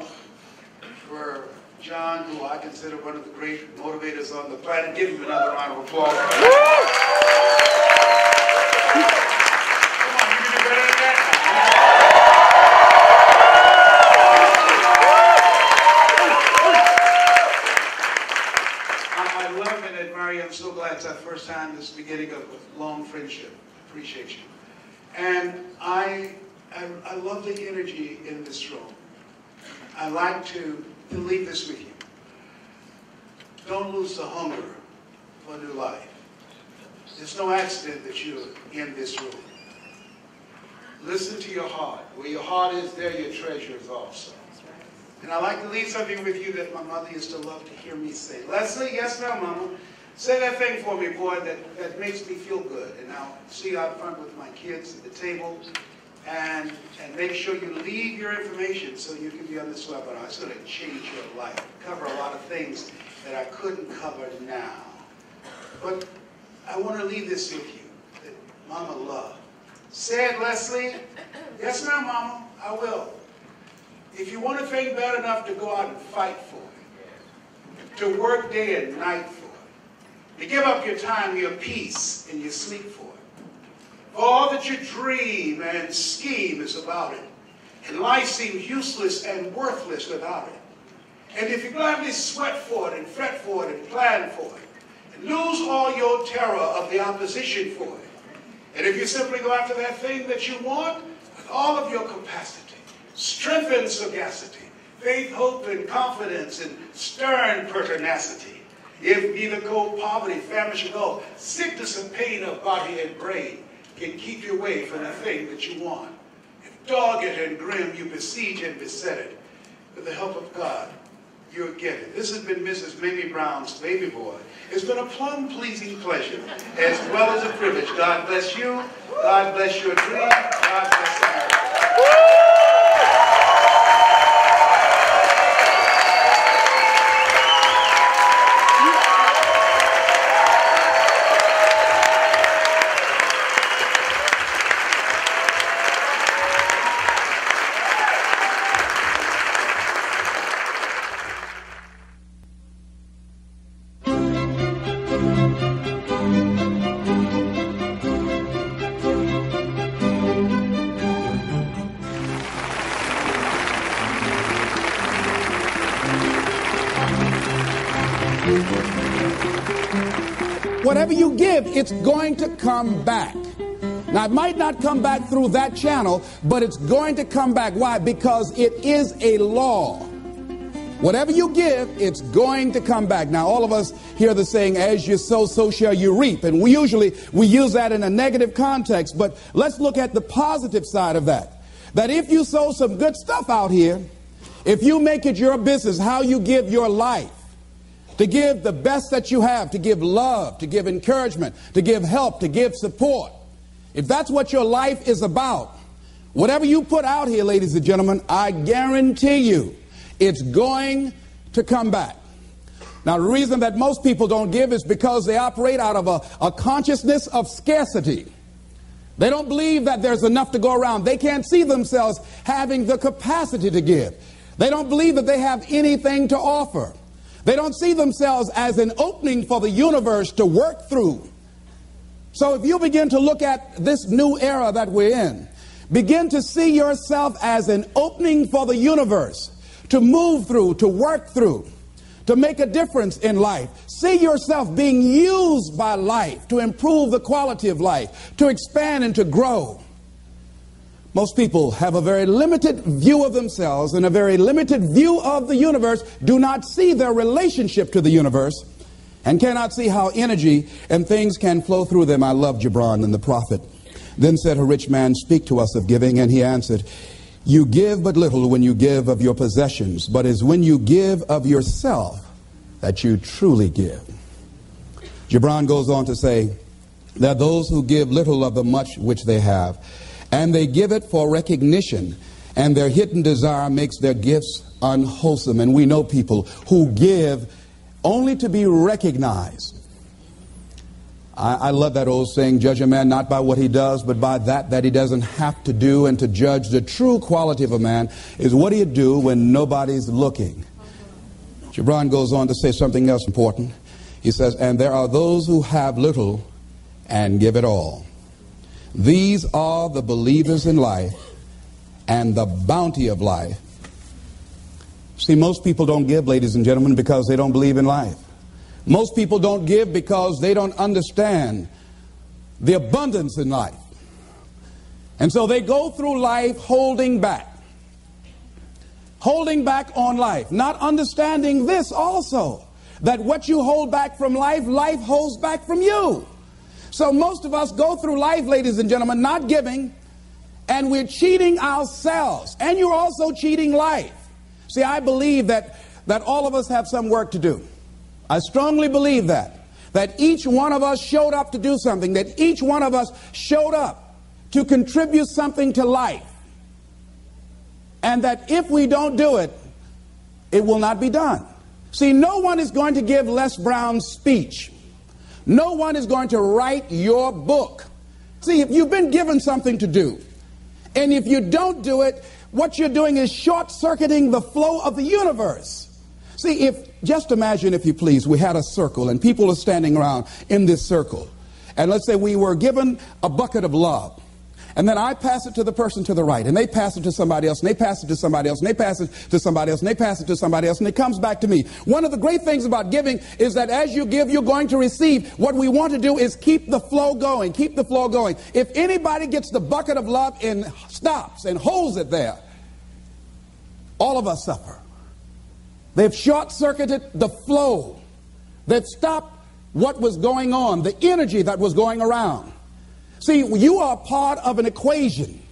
for John, who I consider one of the great motivators on the planet. Give him another round of applause. Come on, you can do better than that. I love and admire you. I'm so glad it's our first time. This is the beginning of a long friendship. Appreciate you. And I love the energy in this room. I like to leave this with you. Don't lose the hunger for new life. It's no accident that you're in this room. Listen to your heart. Where your heart is, there your treasure is also. And I'd like to leave something with you that my mother used to love to hear me say. Leslie, yes, now, Mama. Say that thing for me, boy, that makes me feel good. And I'll see you out front with my kids at the table. And make sure you leave your information so you can be on this webinar. It's going to change your life. Cover a lot of things that I couldn't cover now. But I want to leave this with you, that Mama loved. Say it, Leslie. Yes, ma'am, Mama, I will. If you want a thing bad enough to go out and fight for it, to work day and night for it, to give up your time, your peace, and your sleep for it, for all that you dream and scheme is about it, and life seems useless and worthless without it. And if you gladly sweat for it and fret for it and plan for it, and lose all your terror of the opposition for it, and if you simply go after that thing that you want with all of your capacity, strength and sagacity, faith, hope, and confidence, and stern pertinacity, if neither cold poverty, famish, or go, sickness and pain of body and brain can keep you away from the thing that you want, if dogged and grim you besiege and beset it, with the help of God, you'll get it. This has been Mrs. Mamie Brown's baby boy. It's been a plum-pleasing pleasure, as well as a privilege. God bless you. God bless your dream. God bless America. Whatever you give, it's going to come back. Now, it might not come back through that channel, but it's going to come back. Why? Because it is a law. Whatever you give, it's going to come back. Now, all of us hear the saying, as you sow, so shall you reap. And we use that in a negative context. But let's look at the positive side of that. That if you sow some good stuff out here, if you make it your business how you give your life to give the best that you have, to give love, to give encouragement, to give help, to give support. If that's what your life is about, whatever you put out here, ladies and gentlemen, I guarantee you it's going to come back. Now, the reason that most people don't give is because they operate out of a consciousness of scarcity. They don't believe that there's enough to go around. They can't see themselves having the capacity to give. They don't believe that they have anything to offer. They don't see themselves as an opening for the universe to work through. So if you begin to look at this new era that we're in, begin to see yourself as an opening for the universe to move through, to work through, to make a difference in life. See yourself being used by life to improve the quality of life, to expand and to grow. Most people have a very limited view of themselves and a very limited view of the universe, do not see their relationship to the universe, and cannot see how energy and things can flow through them. I love Gibran and the prophet. Then said a rich man, speak to us of giving. And he answered, you give but little when you give of your possessions, but it's when you give of yourself that you truly give. Gibran goes on to say, there are those who give little of the much which they have, and they give it for recognition, and their hidden desire makes their gifts unwholesome. And we know people who give only to be recognized. I love that old saying, judge a man not by what he does, but by that he doesn't have to do. And to judge the true quality of a man is what do you do when nobody's looking. Gibran goes on to say something else important. He says, and there are those who have little and give it all. These are the believers in life and the bounty of life. See, most people don't give, ladies and gentlemen, because they don't believe in life. Most people don't give because they don't understand the abundance in life. And so they go through life holding back on life, not understanding this also, that what you hold back from life, life holds back from you. So most of us go through life, ladies and gentlemen, not giving, and we're cheating ourselves, and you're also cheating life. See, I believe that all of us have some work to do. I strongly believe that each one of us showed up to do something, that each one of us showed up to contribute something to life. And that if we don't do it, it will not be done. See, no one is going to give Les Brown's speech. No one is going to write your book. See, if you've been given something to do, and if you don't do it, what you're doing is short-circuiting the flow of the universe. See, just imagine, if you please, we had a circle and people are standing around in this circle. And let's say we were given a bucket of love. And then I pass it to the person to the right, and they pass it to somebody else, and they pass it to somebody else, and they pass it to somebody else, and they pass it to somebody else, and it comes back to me. One of the great things about giving is that as you give, you're going to receive. What we want to do is keep the flow going, keep the flow going. If anybody gets the bucket of love and stops and holds it there, all of us suffer. They've short-circuited the flow. They've stopped what was going on, the energy that was going around. See, you are part of an equation,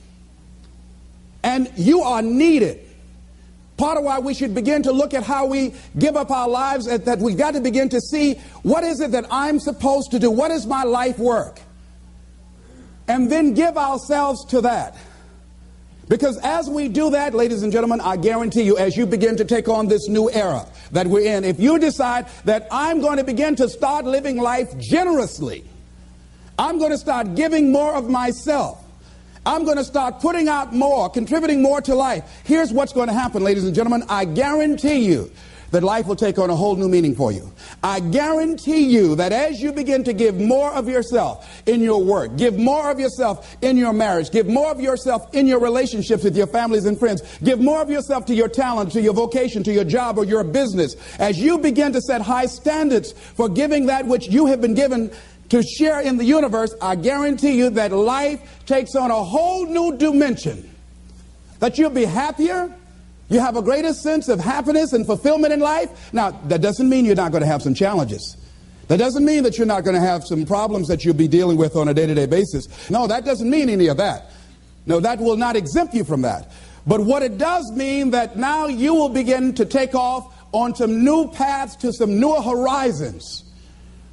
and you are needed. Part of why we should begin to look at how we give up our lives, that we've got to begin to see, what is it that I'm supposed to do? What is my life work? And then give ourselves to that. Because as we do that, ladies and gentlemen, I guarantee you, as you begin to take on this new era that we're in, if you decide that I'm going to begin to start living life generously, I'm going to start giving more of myself, I'm going to start putting out more, contributing more to life, here's what's going to happen, ladies and gentlemen. I guarantee you that life will take on a whole new meaning for you. I guarantee you that as you begin to give more of yourself in your work, give more of yourself in your marriage, give more of yourself in your relationships with your families and friends, give more of yourself to your talent, to your vocation, to your job or your business, as you begin to set high standards for giving that which you have been given to share in the universe, I guarantee you that life takes on a whole new dimension, that you'll be happier. You have a greater sense of happiness and fulfillment in life. Now, that doesn't mean you're not going to have some challenges. That doesn't mean that you're not going to have some problems that you'll be dealing with on a day-to-day basis. No, that doesn't mean any of that. No, that will not exempt you from that. But what it does mean that now you will begin to take off on some new paths to some newer horizons,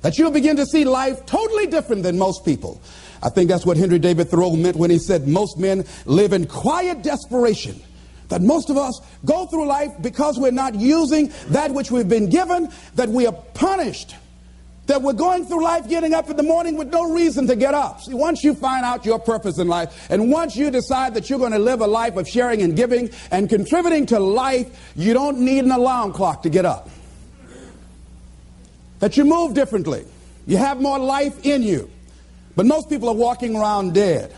that you'll begin to see life totally different than most people. I think that's what Henry David Thoreau meant when he said most men live in quiet desperation. That most of us go through life because we're not using that which we've been given, that we are punished, that we're going through life getting up in the morning with no reason to get up. See, once you find out your purpose in life, and once you decide that you're going to live a life of sharing and giving and contributing to life, you don't need an alarm clock to get up. That you move differently. You have more life in you. But most people are walking around dead.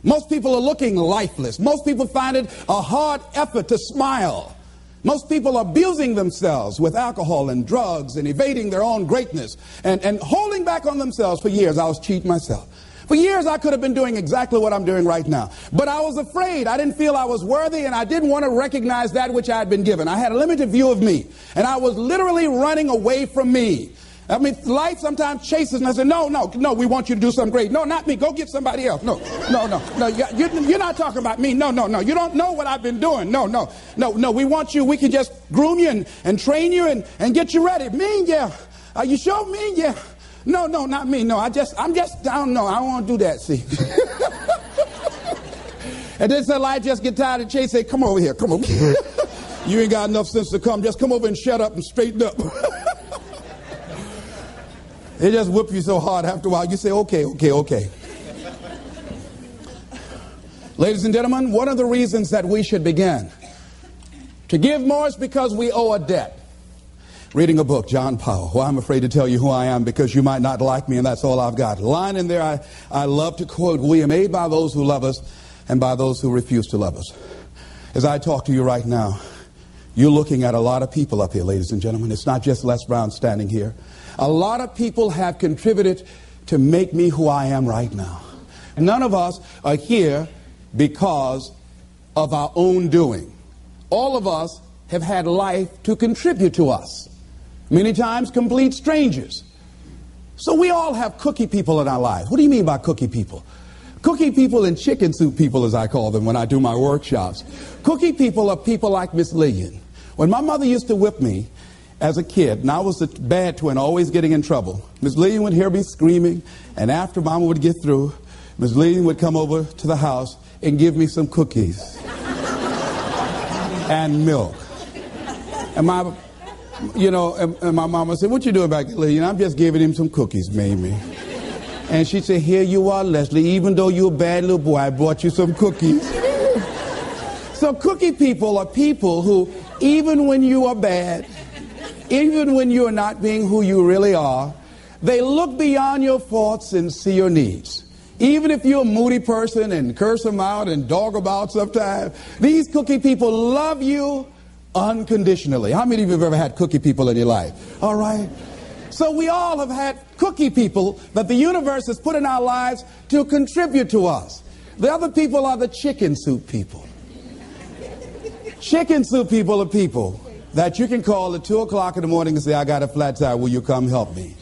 Most people are looking lifeless. Most people find it a hard effort to smile. Most people are abusing themselves with alcohol and drugs and evading their own greatness and holding back on themselves. For years, I was cheating myself. For years, I could have been doing exactly what I'm doing right now. But I was afraid. I didn't feel I was worthy, and I didn't want to recognize that which I had been given. I had a limited view of me, and I was literally running away from me. I mean, life sometimes chases me. I say, no, we want you to do something great. No, not me. Go get somebody else. No. You're not talking about me. No. You don't know what I've been doing. No. We want you. We can just groom you and train you and get you ready. Me, yeah. Are you sure? Me, yeah. No, not me. No, I'm just down. No, I don't want to do that. See. And then so I just get tired of chase. Say, come over here. Come over here. You ain't got enough sense to come. Just come over and shut up and straighten up. They just whip you so hard after a while, you say, okay. Ladies and gentlemen, one of the reasons that we should begin to give more is because we owe a debt. Reading a book, John Powell. Well, I'm afraid to tell you who I am because you might not like me, and that's all I've got. A line in there I love to quote, we are made by those who love us and by those who refuse to love us. As I talk to you right now, you're looking at a lot of people up here, ladies and gentlemen. It's not just Les Brown standing here. A lot of people have contributed to make me who I am right now. None of us are here because of our own doing. All of us have had life to contribute to us. Many times complete strangers. So we all have cookie people in our lives. What do you mean by cookie people? Cookie people and chicken soup people, as I call them when I do my workshops. Cookie people are people like Miss Lillian. When my mother used to whip me as a kid, and I was a bad twin, always getting in trouble, Miss Lillian would hear me screaming, and after Mama would get through, Miss Lillian would come over to the house and give me some cookies and milk. And my mama said, what you doing back there, Lillian? I'm just giving him some cookies, Mamie. And she said, here you are, Leslie. Even though you're a bad little boy, I brought you some cookies. So cookie people are people who, even when you are bad, even when you are not being who you really are, they look beyond your faults and see your needs. Even if you're a moody person and curse them out and dog about sometimes, these cookie people love you unconditionally. How many of you have ever had cookie people in your life? All right. So we all have had cookie people that the universe has put in our lives to contribute to us. The other people are the chicken soup people. Chicken soup people are people that you can call at 2 o'clock in the morning and say, I got a flat tire, will you come help me?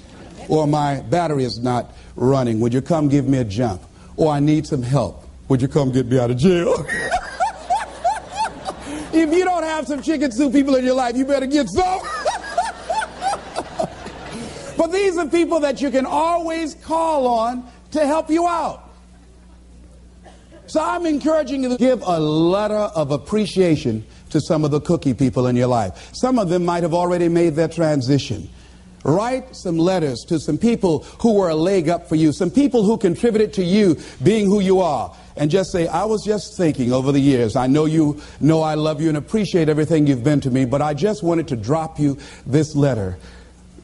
Or my battery is not running, would you come give me a jump? Or I need some help, would you come get me out of jail? If you don't have some chicken soup people in your life, you better get some. But these are people that you can always call on to help you out. So I'm encouraging you to give a letter of appreciation to some of the cookie people in your life. Some of them might have already made their transition. Write some letters to some people who were a leg up for you, some people who contributed to you being who you are. And just say, I was just thinking over the years, I know you know I love you and appreciate everything you've been to me, but I just wanted to drop you this letter.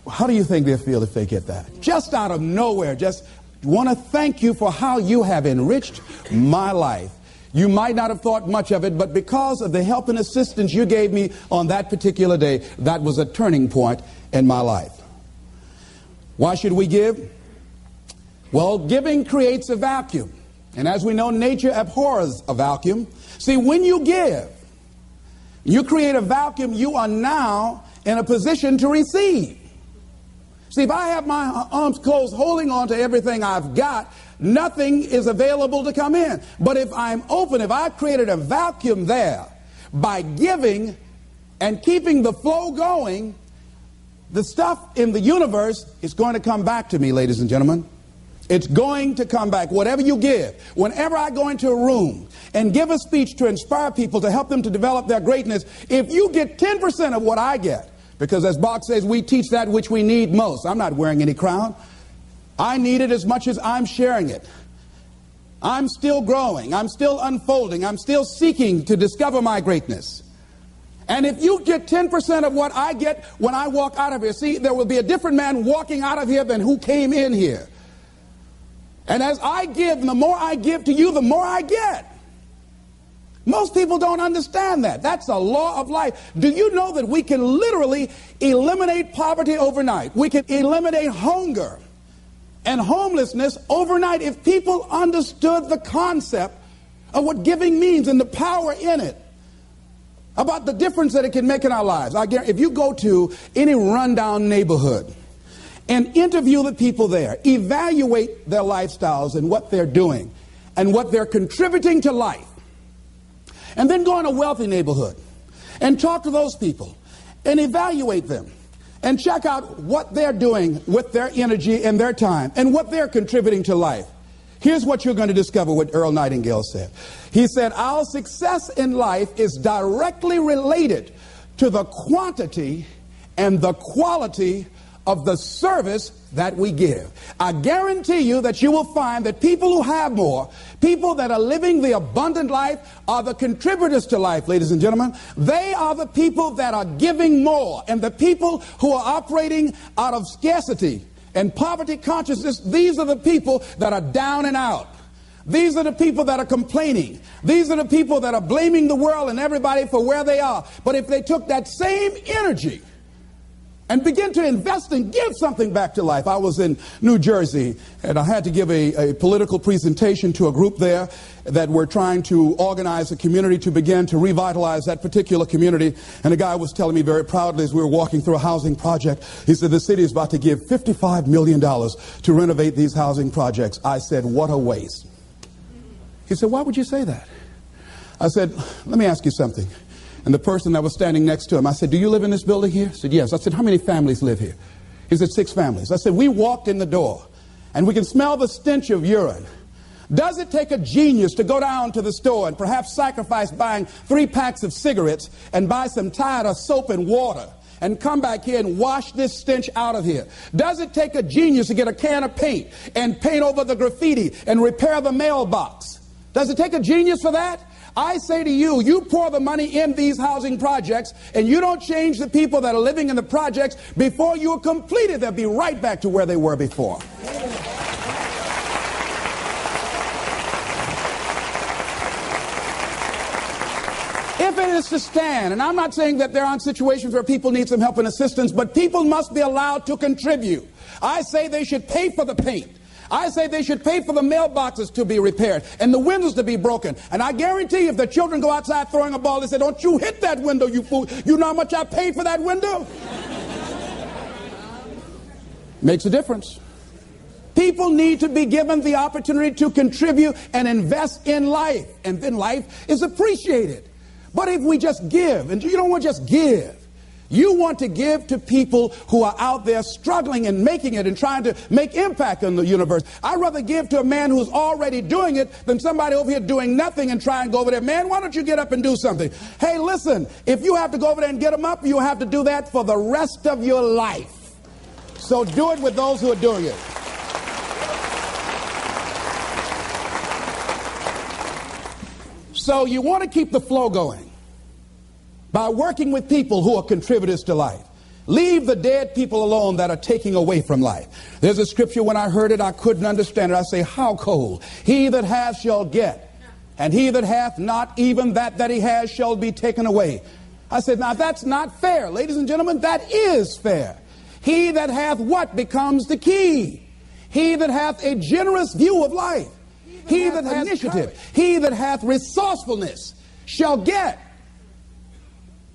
How do you think they'll feel if they get that? Just out of nowhere, just want to thank you for how you have enriched my life. You might not have thought much of it, but because of the help and assistance you gave me on that particular day, that was a turning point in my life. Why should we give? Well, giving creates a vacuum. And as we know, nature abhors a vacuum. See, when you give, you create a vacuum, you are now in a position to receive. See, if I have my arms closed holding on to everything I've got, nothing is available to come in. But if I'm open, if I've created a vacuum there, by giving, and keeping the flow going, the stuff in the universe is going to come back to me, ladies and gentlemen. It's going to come back. Whatever you give. Whenever I go into a room and give a speech to inspire people, to help them to develop their greatness, if you get 10% of what I get, because as Bach says, we teach that which we need most. I'm not wearing any crown. I need it as much as I'm sharing it. I'm still growing. I'm still unfolding. I'm still seeking to discover my greatness. And if you get 10% of what I get when I walk out of here, see, there will be a different man walking out of here than who came in here. And as I give, the more I give to you, the more I get. Most people don't understand that. That's a law of life. Do you know that we can literally eliminate poverty overnight? We can eliminate hunger and homelessness overnight if people understood the concept of what giving means and the power in it, about the difference that it can make in our lives. I guarantee, if you go to any rundown neighborhood and interview the people there, evaluate their lifestyles and what they're doing and what they're contributing to life, and then go in a wealthy neighborhood and talk to those people and evaluate them and check out what they're doing with their energy and their time and what they're contributing to life. Here's what you're going to discover, what Earl Nightingale said. He said, our success in life is directly related to the quantity and the quality of the service that we give. I guarantee you that you will find that people who have more, people that are living the abundant life, are the contributors to life, ladies and gentlemen. They are the people that are giving more. And the people who are operating out of scarcity and poverty consciousness, these are the people that are down and out. These are the people that are complaining. These are the people that are blaming the world and everybody for where they are. But if they took that same energy and begin to invest and give something back to life. I was in New Jersey, and I had to give a political presentation to a group there that were trying to organize a community to begin to revitalize that particular community. And the guy was telling me very proudly as we were walking through a housing project, he said, the city is about to give $55 million to renovate these housing projects. I said, what a waste. He said, why would you say that? I said, let me ask you something. And the person that was standing next to him, I said, do you live in this building here? He said, yes. I said, how many families live here? He said, 6 families. I said, we walked in the door and we can smell the stench of urine. Does it take a genius to go down to the store and perhaps sacrifice buying 3 packs of cigarettes and buy some Tide or soap and water and come back here and wash this stench out of here? Does it take a genius to get a can of paint and paint over the graffiti and repair the mailbox? Does it take a genius for that? I say to you, you pour the money in these housing projects and you don't change the people that are living in the projects, before you are completed, they'll be right back to where they were before. If it is to stand, and I'm not saying that there aren't situations where people need some help and assistance, but people must be allowed to contribute. I say they should pay for the paint. I say they should pay for the mailboxes to be repaired and the windows to be broken. And I guarantee if the children go outside throwing a ball, they say, don't you hit that window, you fool. You know how much I paid for that window? Makes a difference. People need to be given the opportunity to contribute and invest in life. And then life is appreciated. But if we just give, and you don't want to just give, you want to give to people who are out there struggling and making it and trying to make impact on the universe. I'd rather give to a man who's already doing it than somebody over here doing nothing and try and go over there. Man, why don't you get up and do something? Hey, listen, if you have to go over there and get them up, you have to do that for the rest of your life. So do it with those who are doing it. So you want to keep the flow going by working with people who are contributors to life. Leave the dead people alone that are taking away from life. There's a scripture, when I heard it, I couldn't understand it. I say, how cold? He that hath shall get, and he that hath not, even that he has shall be taken away. I said, now that's not fair. Ladies and gentlemen, that is fair. He that hath what becomes the key? He that hath a generous view of life. He that hath initiative. He that hath resourcefulness shall get.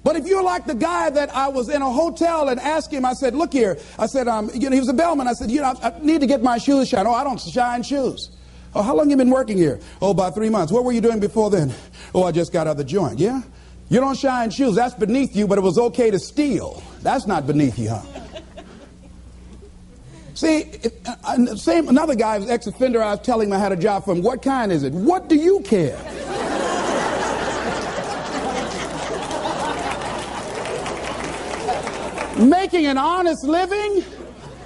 But if you're like the guy that I was in a hotel and asked him, I said, look here. I said, he was a bellman. I said, I need to get my shoes shined. Oh, I don't shine shoes. Oh, how long have you been working here? Oh, about 3 months. What were you doing before then? Oh, I just got out of the joint. Yeah? You don't shine shoes. That's beneath you, but it was okay to steal. That's not beneath you, huh? See, another guy, was ex-offender, I was telling him I had a job for him. What kind is it? What do you care? Making an honest living,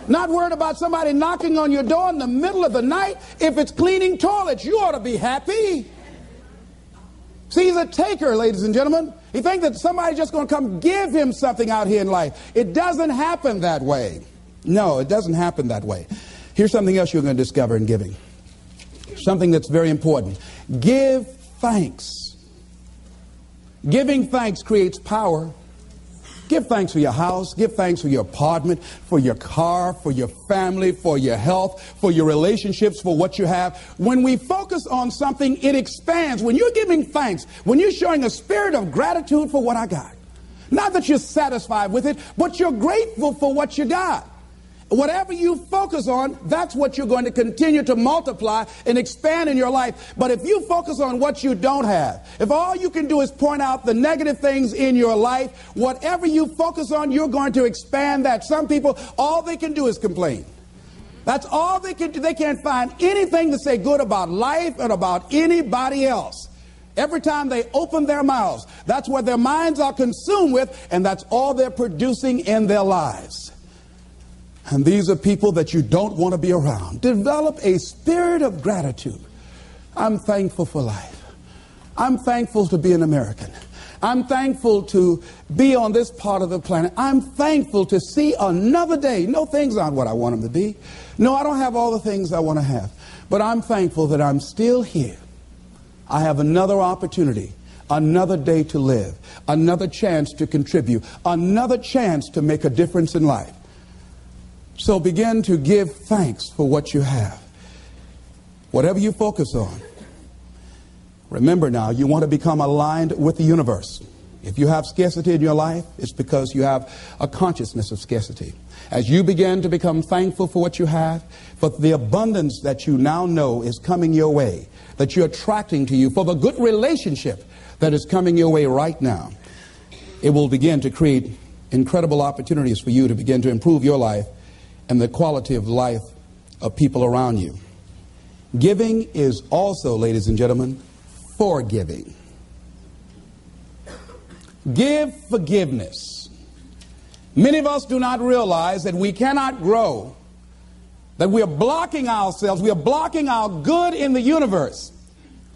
not worried about somebody knocking on your door in the middle of the night. If it's cleaning toilets, you ought to be happy. See, he's a taker, ladies and gentlemen. He thinks that somebody's just going to come give him something out here in life. It doesn't happen that way. No, it doesn't happen that way. Here's something else you're going to discover in giving. Something that's very important. Give thanks. Giving thanks creates power. Give thanks for your house. Give thanks for your apartment, for your car, for your family, for your health, for your relationships, for what you have. When we focus on something, it expands. When you're giving thanks, when you're showing a spirit of gratitude for what I got, not that you're satisfied with it, but you're grateful for what you got. Whatever you focus on, that's what you're going to continue to multiply and expand in your life. But if you focus on what you don't have, if all you can do is point out the negative things in your life, whatever you focus on, you're going to expand that. Some people, all they can do is complain. That's all they can do. They can't find anything to say good about life and about anybody else. Every time they open their mouths, that's what their minds are consumed with, and that's all they're producing in their lives. And these are people that you don't want to be around. Develop a spirit of gratitude. I'm thankful for life. I'm thankful to be an American. I'm thankful to be on this part of the planet. I'm thankful to see another day. No, things aren't what I want them to be. No, I don't have all the things I want to have. But I'm thankful that I'm still here. I have another opportunity, another day to live, another chance to contribute, another chance to make a difference in life. So begin to give thanks for what you have. Whatever you focus on. Remember now, you want to become aligned with the universe. If you have scarcity in your life, it's because you have a consciousness of scarcity. As you begin to become thankful for what you have, for the abundance that you now know is coming your way, that you're attracting to you, for the good relationship that is coming your way right now, it will begin to create incredible opportunities for you to begin to improve your life and the quality of life of people around you. Giving is also, ladies and gentlemen, forgiving. Give forgiveness. Many of us do not realize that we cannot grow, that we are blocking ourselves, we are blocking our good in the universe.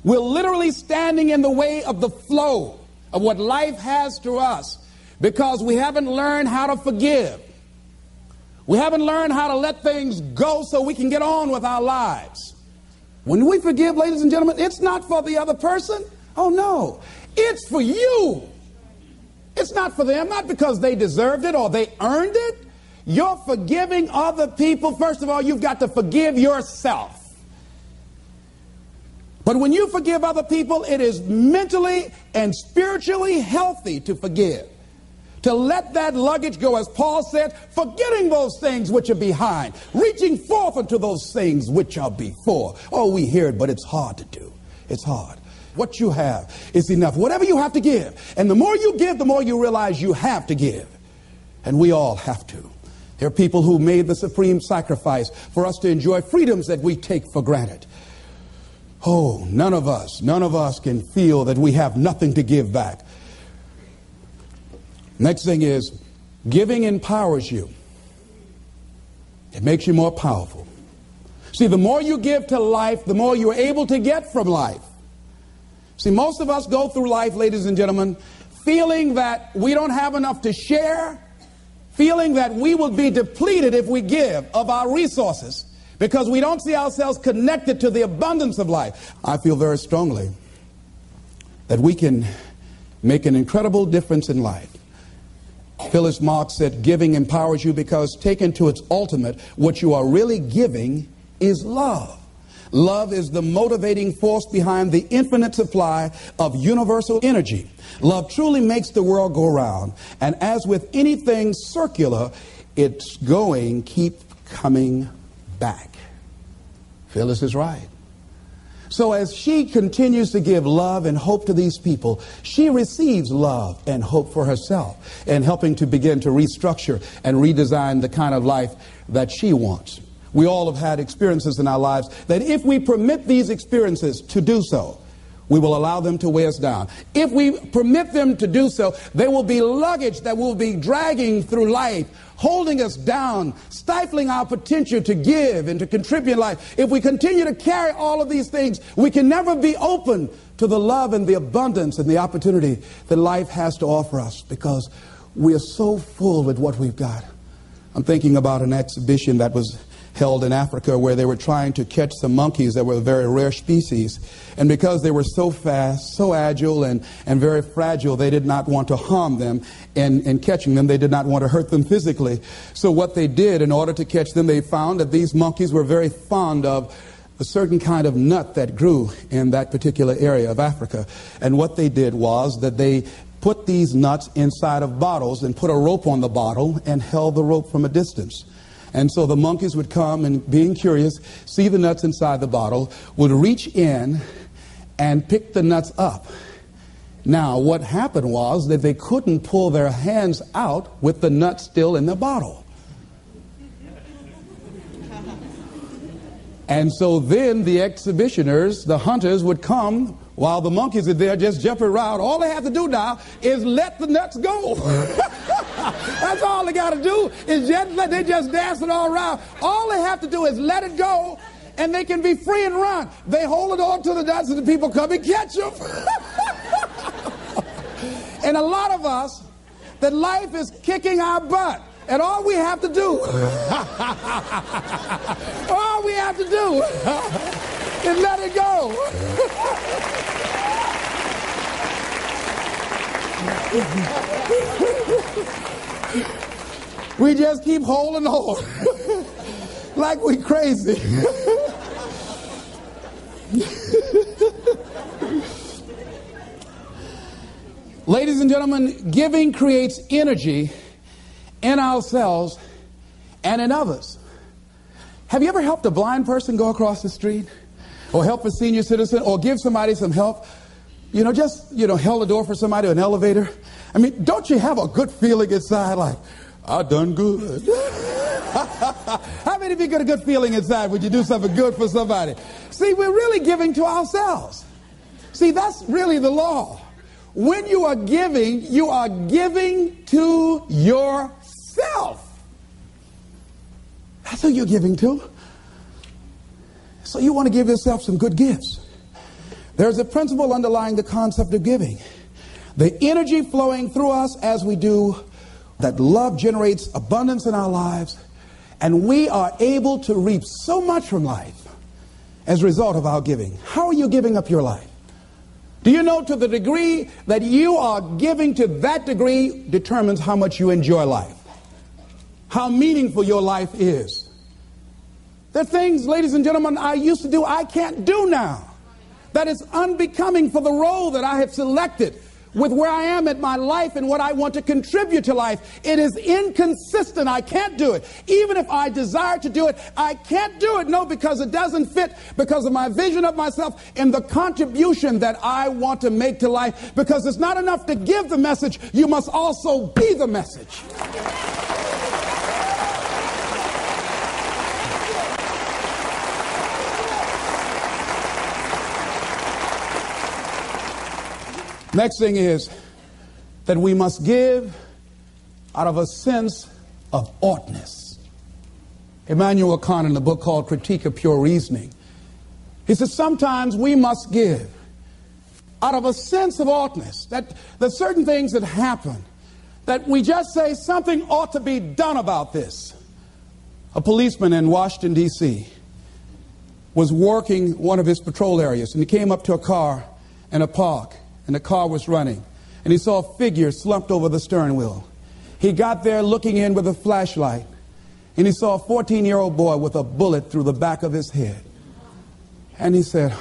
We're literally standing in the way of the flow of what life has to us because we haven't learned how to forgive. We haven't learned how to let things go so we can get on with our lives. When we forgive, ladies and gentlemen, it's not for the other person. Oh, no. It's for you. It's not for them, not because they deserved it or they earned it. You're forgiving other people. First of all, you've got to forgive yourself. But when you forgive other people, it is mentally and spiritually healthy to forgive. To let that luggage go, as Paul said, forgetting those things which are behind, reaching forth unto those things which are before. Oh, we hear it, but it's hard to do. It's hard. What you have is enough. Whatever you have to give. And the more you give, the more you realize you have to give. And we all have to. There are people who made the supreme sacrifice for us to enjoy freedoms that we take for granted. Oh, none of us can feel that we have nothing to give back. Next thing is, giving empowers you. It makes you more powerful. See, the more you give to life, the more you're able to get from life. See, most of us go through life, ladies and gentlemen, feeling that we don't have enough to share, feeling that we will be depleted if we give of our resources because we don't see ourselves connected to the abundance of life. I feel very strongly that we can make an incredible difference in life. Phyllis Marx said, giving empowers you because taken to its ultimate, what you are really giving is love. Love is the motivating force behind the infinite supply of universal energy. Love truly makes the world go round. And as with anything circular, it's keep coming back. Phyllis is right. So as she continues to give love and hope to these people, she receives love and hope for herself and helping to begin to restructure and redesign the kind of life that she wants. We all have had experiences in our lives that if we permit these experiences to do so, we will allow them to weigh us down. If we permit them to do so, they will be luggage that will be dragging through life, holding us down, stifling our potential to give and to contribute in life. If we continue to carry all of these things, we can never be open to the love and the abundance and the opportunity that life has to offer us because we are so full with what we've got. I'm thinking about an exhibition that was held in Africa where they were trying to catch some monkeys that were a very rare species. And because they were so fast, so agile, and very fragile, they did not want to harm them in catching them. They did not want to hurt them physically. So what they did in order to catch them, they found that these monkeys were very fond of a certain kind of nut that grew in that particular area of Africa. And what they did was that they put these nuts inside of bottles and put a rope on the bottle and held the rope from a distance. And so the monkeys would come and, being curious, see the nuts inside the bottle, would reach in and pick the nuts up. Now, what happened was that they couldn't pull their hands out with the nuts still in the bottle. And so then the exhibitioners, the hunters, would come while the monkeys are there just jumping around. All they have to do now is let the nuts go. That's all they got to do is they're just dancing all around. All they have to do is let it go and they can be free and run. They hold it on to the nuts and the people come and catch them. And a lot of us, that life is kicking our butt. And all we have to do, is let it go. We just keep holding on like we crazy. Ladies and gentlemen, giving creates energy in ourselves and in others. Have you ever helped a blind person go across the street? Or help a senior citizen? Or give somebody some help? Held the door for somebody, an elevator? I mean, don't you have a good feeling inside like, I done good? How many of you get a good feeling inside when you do something good for somebody? See, we're really giving to ourselves. See, that's really the law. When you are giving to yourself. That's who you're giving to. So you want to give yourself some good gifts. There's a principle underlying the concept of giving. The energy flowing through us as we do, that love generates abundance in our lives, and we are able to reap so much from life as a result of our giving. How are you giving up your life? Do you know, to the degree that you are giving, to that degree determines how much you enjoy life, how meaningful your life is. There are things, ladies and gentlemen, I used to do I can't do now. That is unbecoming for the role that I have selected with where I am in my life and what I want to contribute to life. It is inconsistent. I can't do it. Even if I desire to do it, I can't do it. No, because it doesn't fit, because of my vision of myself and the contribution that I want to make to life. Because it's not enough to give the message. You must also be the message. Next thing is that we must give out of a sense of oughtness. Immanuel Kant, in the book called Critique of Pure Reasoning, he says sometimes we must give out of a sense of oughtness, that there's certain things that happen that we just say something ought to be done about this. A policeman in Washington, D.C. was working one of his patrol areas, and he came up to a car in a park. And the car was running. And he saw a figure slumped over the steering wheel. He got there looking in with a flashlight. And he saw a 14-year-old boy with a bullet through the back of his head. And he said,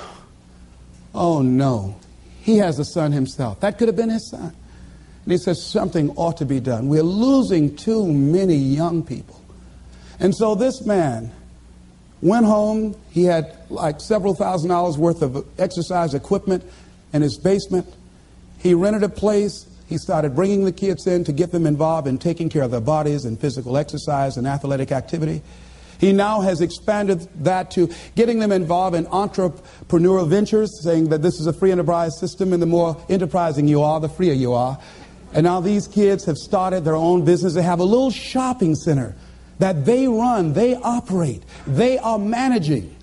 oh no, he has a son himself. That could have been his son. And he said, something ought to be done. We're losing too many young people. And so this man Went home. He had like several $1,000s worth of exercise equipment in his basement. He rented a place. He started bringing the kids in to get them involved in taking care of their bodies and physical exercise and athletic activity. He now has expanded that to getting them involved in entrepreneurial ventures, saying that this is a free enterprise system, and the more enterprising you are, the freer you are. And now these kids have started their own business. They have a little shopping center that they run, they operate, they are managing.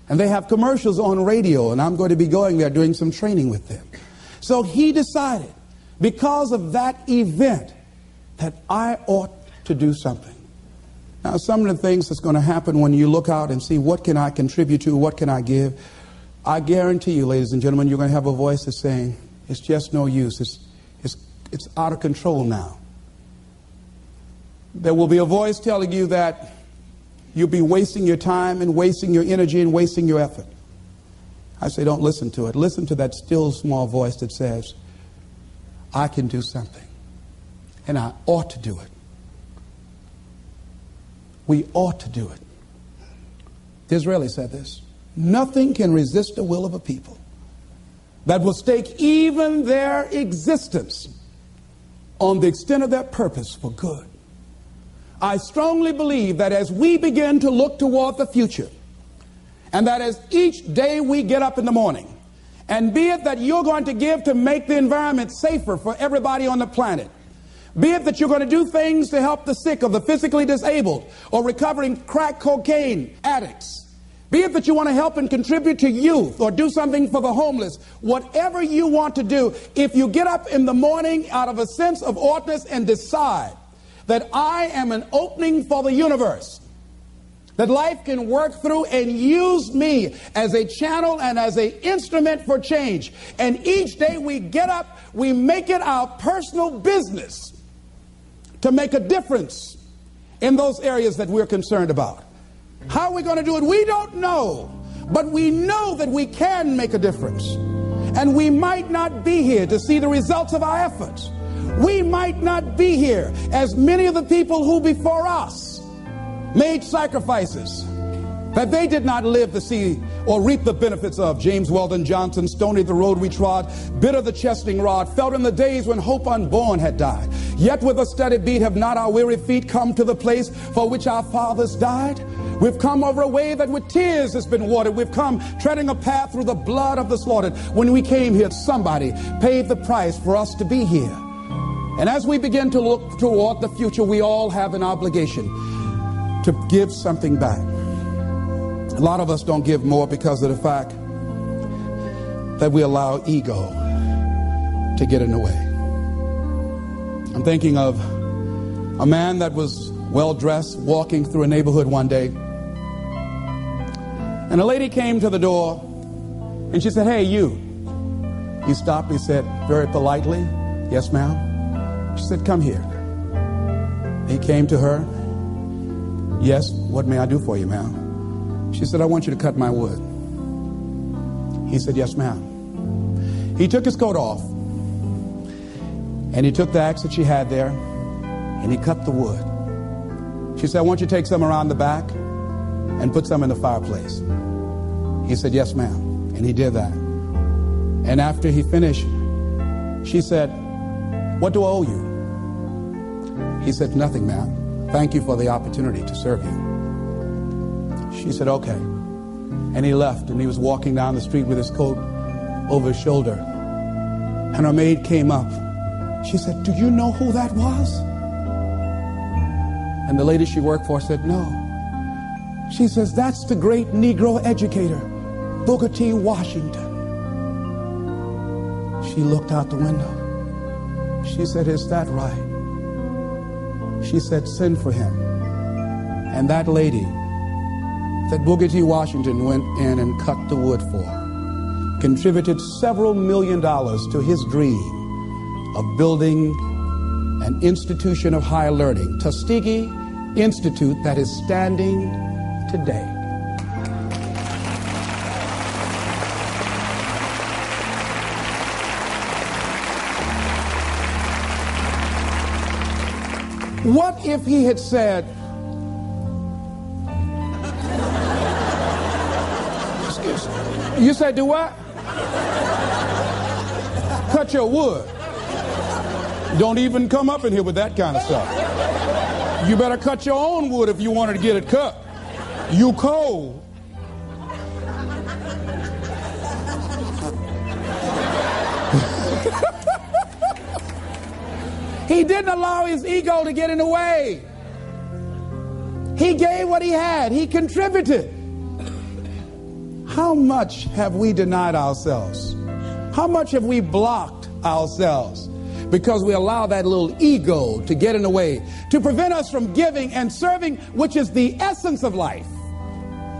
And they have commercials on radio, and I'm going to be going there doing some training with them. So he decided, because of that event, that I ought to do something. Now, some of the things that's going to happen when you look out and see what can I contribute to, what can I give, I guarantee you, ladies and gentlemen, you're going to have a voice that's saying, it's just no use. It's out of control now. There will be a voice telling you that you'll be wasting your time and wasting your energy and wasting your effort. I say, don't listen to it. Listen to that still small voice that says, I can do something, and I ought to do it. We ought to do it. Disraeli said this. Nothing can resist the will of a people that will stake even their existence on the extent of their purpose for good. I strongly believe that as we begin to look toward the future, and that as each day we get up in the morning, and be it that you're going to give to make the environment safer for everybody on the planet, be it that you're going to do things to help the sick or the physically disabled or recovering crack cocaine addicts, be it that you want to help and contribute to youth or do something for the homeless, whatever you want to do, if you get up in the morning out of a sense of oughtness and decide that I am an opening for the universe, that life can work through and use me as a channel and as an instrument for change. And each day we get up, we make it our personal business to make a difference in those areas that we're concerned about. How are we going to do it? We don't know. But we know that we can make a difference. And we might not be here to see the results of our efforts. We might not be here as many of the people who before us made sacrifices that they did not live to see or reap the benefits of. James Weldon Johnson, stony the road we trod, bitter the chastening rod, felt in the days when hope unborn had died. Yet with a steady beat have not our weary feet come to the place for which our fathers died. We've come over a way that with tears has been watered. We've come treading a path through the blood of the slaughtered. When we came here, somebody paid the price for us to be here. And as we begin to look toward the future, we all have an obligation to give something back. A lot of us don't give more because of the fact that we allow ego to get in the way. I'm thinking of a man that was well-dressed, walking through a neighborhood one day. And a lady came to the door, and she said, "Hey, you." He stopped, he said very politely, "Yes, ma'am." She said, "Come here." He came to her. "Yes, what may I do for you, ma'am?" She said, "I want you to cut my wood." He said, "Yes, ma'am." He took his coat off, and he took the axe that she had there, and he cut the wood. She said, "I want you to take some around the back and put some in the fireplace." He said, "Yes, ma'am." And he did that. And after he finished, she said, "What do I owe you?" He said, "Nothing, ma'am. Thank you for the opportunity to serve you." She said, "Okay." And he left, and he was walking down the street with his coat over his shoulder. And her maid came up. She said, "Do you know who that was?" And the lady she worked for said, "No." She says, "That's the great Negro educator, Booker T. Washington." She looked out the window. She said, "Is that right?" She said, "Send for him." And that lady that Booker T. Washington went in and cut the wood for contributed several $1 million to his dream of building an institution of higher learning, Tuskegee Institute, that is standing today. What if he had said, You said do what? Cut your wood. Don't even come up in here with that kind of stuff. You better cut your own wood if you wanted to get it cut. You cold. He didn't allow his ego to get in the way. He gave what he had. He contributed. How much have we denied ourselves? How much have we blocked ourselves because we allow that little ego to get in the way, to prevent us from giving and serving, which is the essence of life.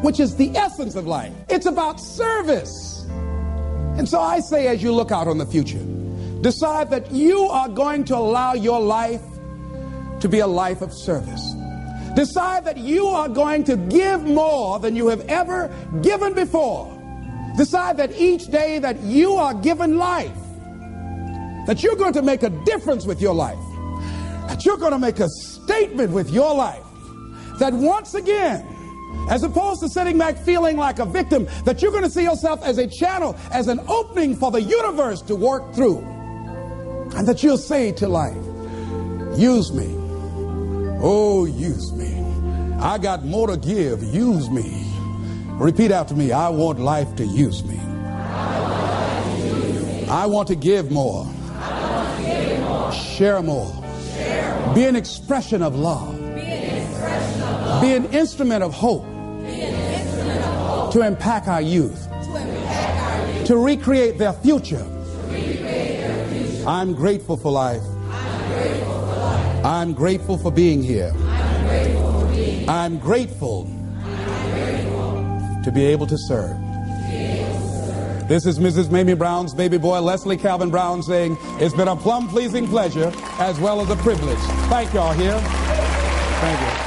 Which is the essence of life. It's about service. And so I say, as you look out on the future, decide that you are going to allow your life to be a life of service. Decide that you are going to give more than you have ever given before. Decide that each day that you are given life, that you're going to make a difference with your life, that you're going to make a statement with your life, that once again, as opposed to sitting back feeling like a victim, that you're going to see yourself as a channel, as an opening for the universe to work through. And that you'll say to life, use me. Oh, use me. I got more to give. Use me. Repeat after me. I want life to use me. I want to give more. Share more. Be an expression of love. Be an instrument of hope. To impact our youth. To recreate their future. I'm grateful for life. I'm grateful for being here. I'm grateful to be able to serve. This is Mrs. Mamie Brown's baby boy, Leslie Calvin Brown, saying, it's been a plum-pleasing pleasure as well as a privilege. Thank y'all here. Thank you.